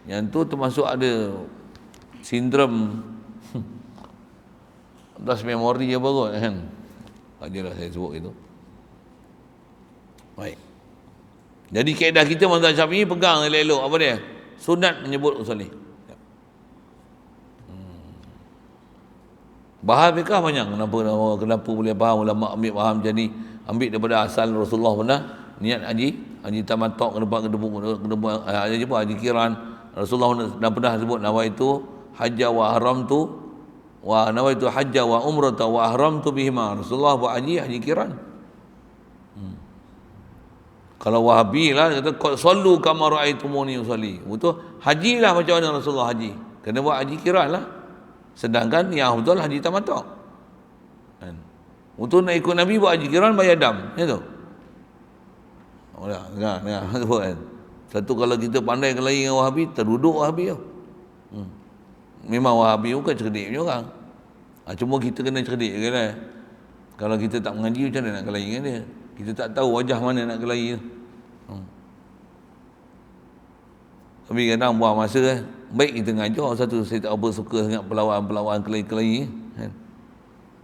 Speaker 1: Yang tu termasuk ada sindrom lost memory apa kot kan. Ajalah saya sebut itu. Baik. Jadi kaedah kita mazhab Syafi'i pegang elok-elok apa dia? Sunat menyebut usolli. Bahas fikah banyak. Kenapa boleh faham ulama ambil faham macam ni? Ambil daripada asal Rasulullah pernah niat haji tamattu' haji kiran. Rasulullah dah pernah sebut nawaitu hajja wa haramtu wa nawaitu hajja wa umrata wa ahramtu bihima. Rasulullah buat haji kiran. Kalau Wahabi lah dia kata sallu kama raaitumuni usolli. Betul, hajilah macam mana Rasulullah haji. Kena buat haji kiran lah. Sedangkan yang betul haji tamattu'. Kan? Untuk nak ikut Nabi buat haji kiran bayar dam, ya tu. Kan. Satu kalau kita pandai kelahi dengan Wahabi, terduduk Wahabi tu. Memang Wahabi bukan cerdik punya orang. Cuma kita kena cerdik je lah. Kalau kita tak mengaji macam mana nak kelahi dengan dia? Kita tak tahu wajah mana nak kelahi tu. Tapi kadang buang masa baik kita ngajar satu, saya tak apa suka sangat pelawaan kelahi-kelahi kan.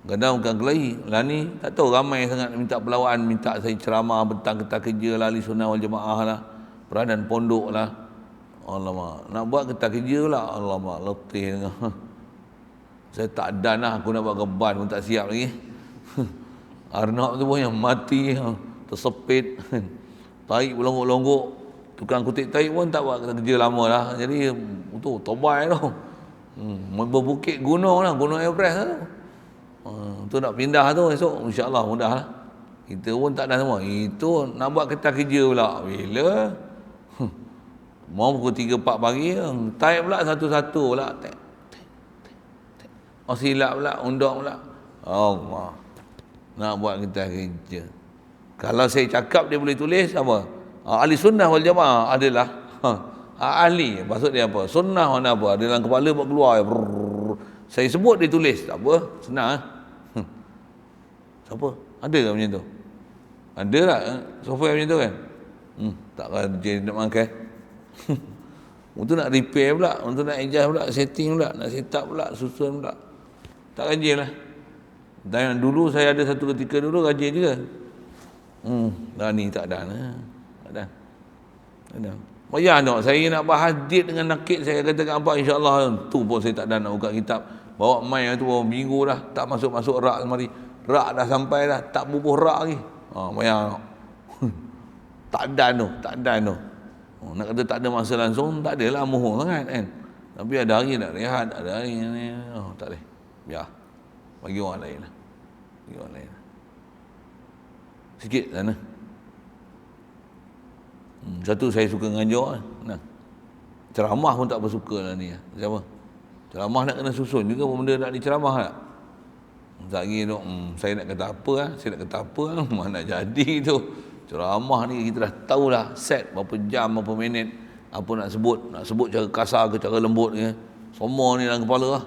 Speaker 1: Kadang bukan kelahi lah ni, tak tahu ramai sangat minta pelawaan, minta saya ceramah bentang ketah kerja lah, ahli sunnah wal jamaah lah, peranan pondok lah. Alamak, nak buat ketah kerja lah, alamak letih dengan saya tak dan lah, aku nak buat keban pun tak siap lagi. Arnab tu pun yang mati, tersepit, tarik berlonggok-longgok, tukang kutip tarik pun tak buat kerja lama lah. Jadi tu tobai tu, berbukit gunung lah, gunung Everest lah tu. Tu nak pindah tu esok insya-Allah mudah lah. Kita pun tak ada semua. Itu nak buat kertas kerja pula. Bila mau pukul 3-4 pagi, type pula satu-satu pula. Silap pula, undang pula. Allah. Nak buat kertas kerja. Kalau saya cakap dia boleh tulis apa? Ahli sunnah wal jamaah adalah ahli. Maksud dia apa? Sunnah mana apa? Ada dalam kepala buat keluar. Saya sebut dia tulis. Tak apa, senang. Siapa? Ada ke macam tu? Ada tak software macam tu kan? Takkan jadi nak makan. Untuk nak repair pula, untuk nak adjust pula, setting pula, nak set up pula, susun pula. Tak rajin lah. Dan dulu saya ada satu ketika dulu rajin juga. Dah ni tak ada lah. Tak ada. Payah tak saya nak bahas hadis dengan nakid, saya katakan apa insya-Allah tu pun saya tak ada nak buka kitab. Bawa mai tu bawa minggu dah tak masuk rak semari. Rak dah sampai dah tak bubuh rak lagi. Payah. Tak ada tu. Nak kata tak ada masa langsung, tak adalah mohon sangat kan. Tapi ada hari nak rehat, ada hari ni tak boleh. Biar. Bagi orang lain lah. sikit sana. Satu saya suka ngajar. Nah, ceramah pun tak bersuka lah ni. Siapa? Ceramah nak kena susun juga benda nak diceramah tak? Tak lagi tu, saya nak kata apa lah, saya nak kata apa lah, mana nak jadi tu. Ceramah ni kita dah tahulah set berapa jam, berapa minit, apa nak sebut cara kasar ke cara lembut ke. Semua ni dalam kepala lah.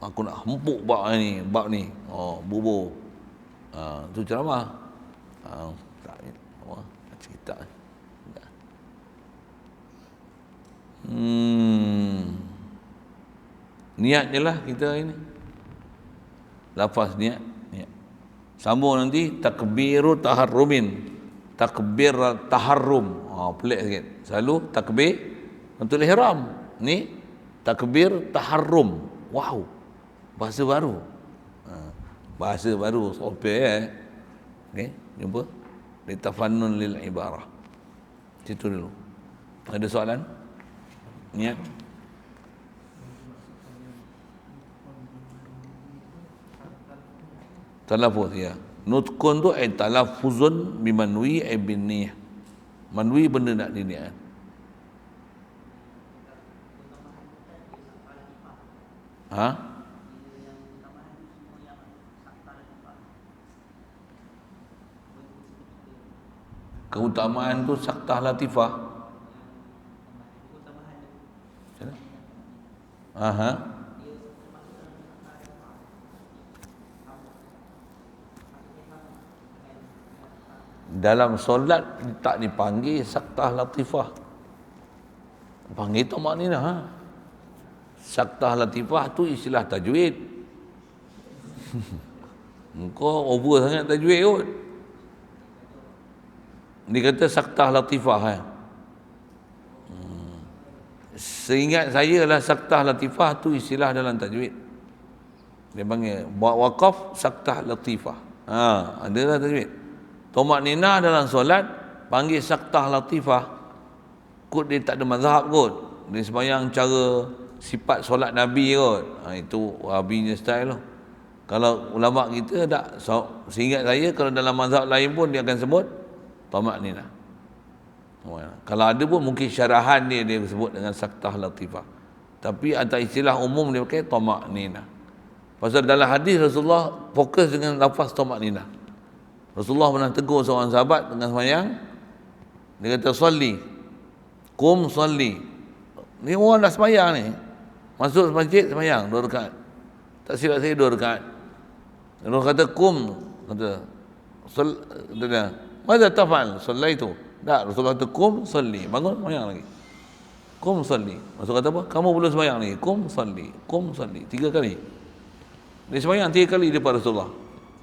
Speaker 1: Aku nak hempuk bab ni. Oh, bubur. Tu ceramah. Tak cerita. Niat je lah kita ini. Lafaz niat. Sambung nanti takbiru taharrumin. Takbir taharrum. Pelik sikit. Selalu takbir untuk ihram. Ni takbir taharrum. Wow. Bahasa baru. Bahasa baru software okey, jumpa. Litafannun lil ibarah. Situ dulu. Ada soalan? Niat. Talafuz ya. Nutkun tu talafuzun bimanwi bin niyah. Manwi benda nak diniat. Keutamaan tu saktah latifah. Dalam solat tak dipanggil saktah latifah. Panggil tamakninah. Saktah latifah tu istilah tajwid. Engkau over sangat tajwid kot. Dia kata saktah latifah. Seingat saya lah saktah latifah tu istilah dalam tajwid. Dia panggil buat wakaf saktah latifah. Ada lah tajwid. Tomak ninah dalam solat panggil saktah latifah. Kot dia tak ada mazhab kot. Dia sembahyang cara sifat solat Nabi kot. Itu Wahabinya style lah. Kalau ulama kita tak, seingat saya kalau dalam mazhab lain pun dia akan sebut tomak ninah. Kalau ada pun mungkin syarahan dia sebut dengan saktah latifah. Tapi atas istilah umum dia pakai tomak ninah. Pasal dalam hadis Rasulullah fokus dengan lafaz tomak ninah. Rasulullah pernah tegur seorang sahabat dengan sembahyang. Dia kata salli. Qum salli. Ni orang dah sembahyang ni. Masuk masjid sembahyang 2 rakaat. Tak silap saya 2 rakaat. Rasulullah kata qum, kata "Madza taf'al?" Sallaitu. Tak, Rasulullah kata qum salli. Bangun sembahyang lagi. Qum salli. Maksud kata apa? Kamu belum sembahyang lagi. Qum salli. Qum salli. 3 kali. Dia sembahyang 3 kali depan Rasulullah.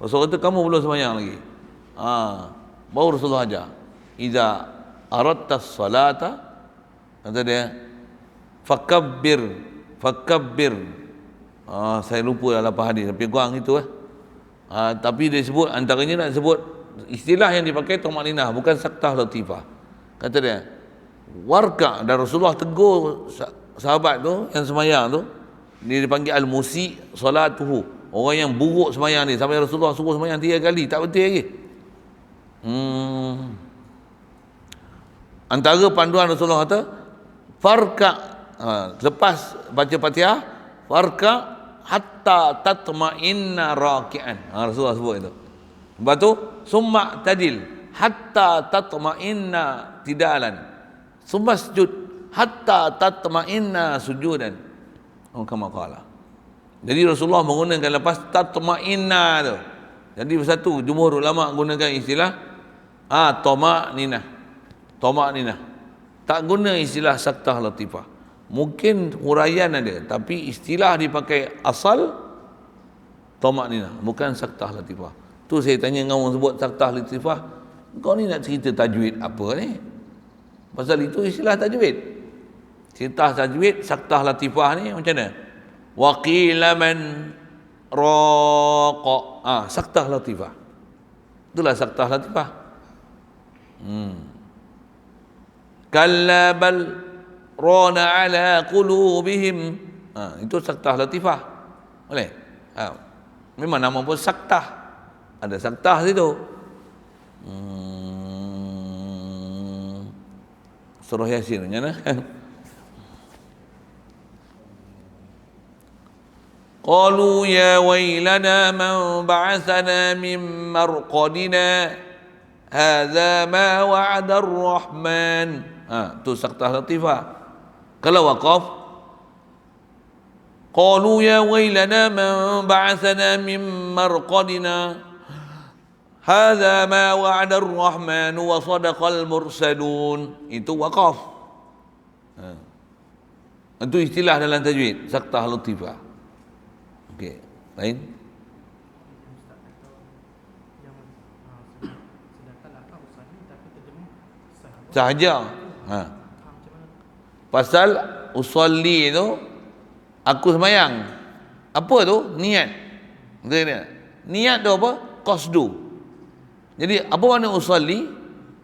Speaker 1: Rasulullah kata kamu belum sembahyang lagi. Baru Rasulullah ajar. Iza aradta salata, kata dia, fakabbir. Saya lupa dalam hadis tapi kurang itu tapi dia sebut antaranya nak sebut istilah yang dipakai tamakninah, bukan saktah latifah. Kata dia warka, dan Rasulullah tegur sahabat tu yang sembahyang tu, dia dipanggil al-musi salatuhu, orang yang buruk sembahyang ni, sampai Rasulullah suruh sembahyang 3 kali tak betul lagi. Antara panduan Rasulullah kata farka, lepas baca Fatihah farka hatta tatma'inna raki'an. Rasulullah sebut itu. Lepas tu summa tadil hatta tatma'inna tidalan. Summa sujud hatta tatma'inna sujudan. Kama qala. Jadi Rasulullah menggunakan lepas tatma'inna tu. Jadi satu jumhur ulama gunakan istilah tamakninah. Tamakninah. Tak guna istilah saktah latifah. Mungkin huraian ada, tapi istilah dipakai asal tamakninah, bukan saktah latifah. Tu saya tanya dengan orang sebut saktah latifah, kau ni nak cerita tajwid apa ni? Pasal itu istilah tajwid. Cerita tajwid, saktah latifah ni macam mana? Wa qila man raqa. Saktah latifah. Itulah saktah latifah. Kalla bal rana ala qulubihim. Itu saktah latifah. Boleh? Memang nama pun saktah. Ada saktah situ. Surah Yasin macam mana? Qalu ya wailana man ba'athana min marqadina hadza ma wa'ada ar-rahman. Tu Saktah Latifah. Kalau waqaf, qalu ya wailana man ba'athana min marqadina hadza ma wa'ada ar-rahman wa sadaqal mursalun. Itu waqaf. Itu istilah dalam tajwid, Saktah Latifah. Okey, lain? Sahaja. Pasal usolli tu aku sembahyang. Apa tu? Niat. Niat tu apa? Qasdu. Jadi apa makna usolli?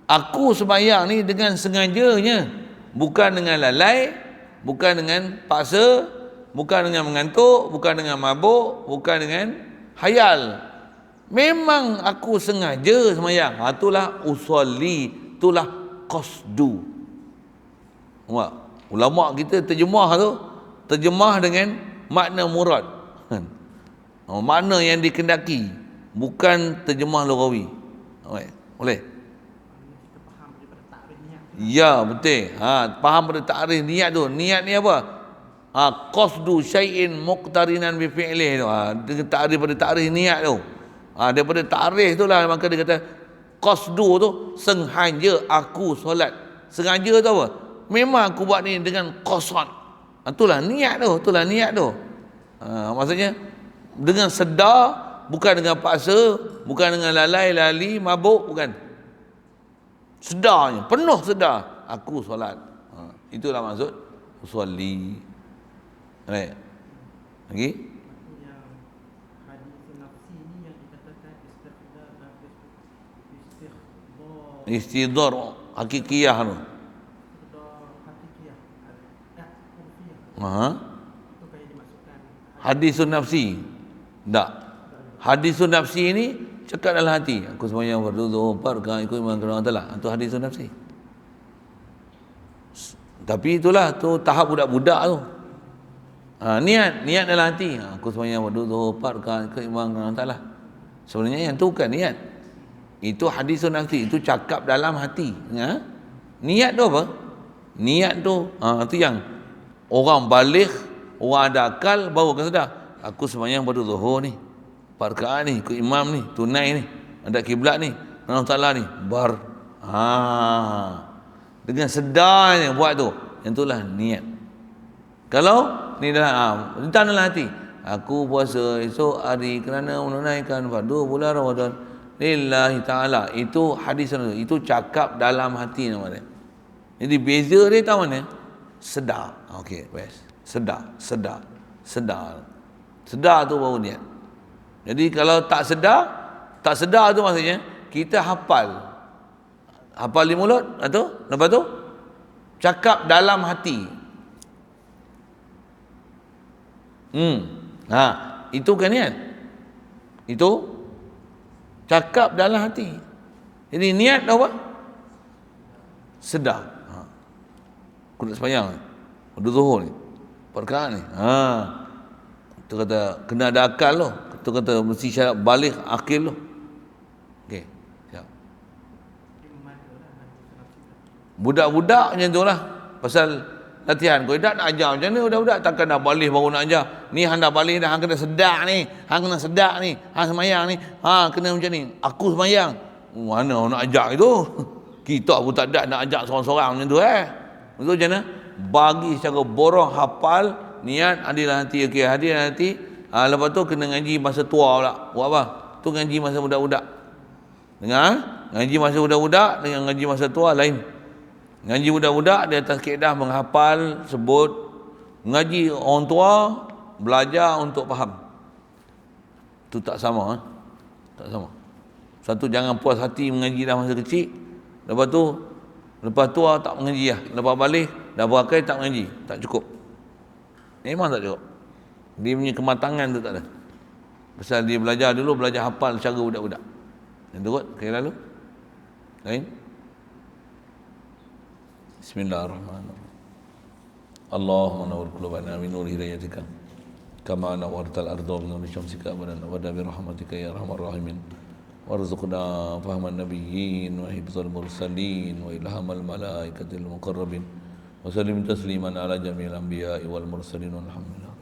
Speaker 1: Aku sembahyang ni dengan sengajanya, bukan dengan lalai, bukan dengan paksa, bukan dengan mengantuk, bukan dengan mabuk, bukan dengan hayal. Memang aku sengaja sembahyang. Itulah usolli, itulah qasdu. Ulama kita terjemah dengan makna murad. Makna yang dikendaki, bukan terjemah lughawi. Boleh? Ya, betul. Faham pada takrif niat tu. Niat ni apa? Qasdu syai'in muqtarinan bi fi'lih tu. Dengan takrif pada takrif niat tu. Daripada takrif tu lah maka dia kata qasdu tu sengaja aku solat. Sengaja tu apa? Memang aku buat ni dengan qasad. Itulah niat tu, maksudnya dengan sedar, bukan dengan paksa, bukan dengan lalai, lali, mabuk, bukan. Sedarnya, penuh sedar aku solat. Itulah maksud usolli. Baik. Lagi?
Speaker 2: Yang hadis nafsi ni yang dikatakan
Speaker 1: Istidhar hakikiyah tu. Itu kayak dimasukkan hadisun nafsi. Tak. Hadisun nafsi ni cakap dalam hati. Aku sembahyang fardu zuhur 4 rakaat ikut imam Allah Taala. Itu hadisun nafsi. Tapi itulah tu tahap budak-budak tu. Niat dalam hati. Aku sembahyang fardu zuhur 4 rakaat ikut imam Allah Taala. Sebenarnya yang tu bukan niat. Itu hadisun nafsi, itu cakap dalam hati. Niat tu apa? Niat tu itu yang orang balik, orang ada akal baru akan sedar. Aku sembahyang fardu zuhur ni, 4 rakaat ni ikut imam ni, tunai ni, hadap kiblat ni, Allah Taala ni, dengan sedarnya buat tu, yang itulah niat. Kalau ni dah dalam hati, aku puasa esok hari kerana menunaikan fardu bulan Ramadan lillahi ta'ala. Itu hadis itu cakap dalam hati nama dia. Jadi beza dia tahu mana? Sedar. Okey, best. Sedar tu baru niat. Jadi kalau tak sedar tu maksudnya kita hafal di mulut atau lepas tu cakap dalam hati. Itu kan niat. Itu cakap dalam hati. Jadi niat apa? Sedar. Aku nak sembahyang fardu zuhur ni, 4 rakaat ni. Itu kata kena ada akal tu. Itu kata mesti syarat balik akil tu. Okey, siap. Budak-budak macam tu lah. Pasal latihan. Kau tak nak ajar macam mana budak-budak? Takkan dah balik baru nak ajar. Ni hang dah balik dah, hang kena sedar ni. Hang kena sedar ni. Hang sembahyang ni. Kena macam ni. Aku sembahyang. Mana nak ajar itu? Kita pun tak ada nak ajak seorang-seorang macam tu Betul macam mana? Bagi secara borong hafal, niat, hadir nanti. Okey, hadir nanti. Lepas tu kena ngaji masa tua pula. Buat apa? Tu ngaji masa budak-budak. Dengar? Ngaji masa budak-budak dengan ngaji masa tua lain. Ngaji budak-budak di atas kaedah menghafal, sebut. Ngaji orang tua, belajar untuk faham. Itu tak sama. Tak sama. Satu, jangan puas hati mengaji dah masa kecil. Lepas tua tak mengaji lah. Lepas balik, dah berakai tak mengaji. Tak cukup. Memang tak cukup. Dia punya kematangan tu tak ada. Pasal dia belajar dulu, belajar hafal cara budak-budak. Yang tu kot, kali lalu. Lain? Bismillahirrahmanirrahim. Allahumma nawwir qulubana min nur hidayatika kama nawwartal arda min nuri syamsika abadan abada bi rahmatika ya arhamar rahimin. Warzuqna fahman nabiyyin wa hifdzal mursalin wa ilhamal malaikatil muqarrabin wa sallim tasliman ala jami'il anbiya'i wal mursalin walhamdulillah.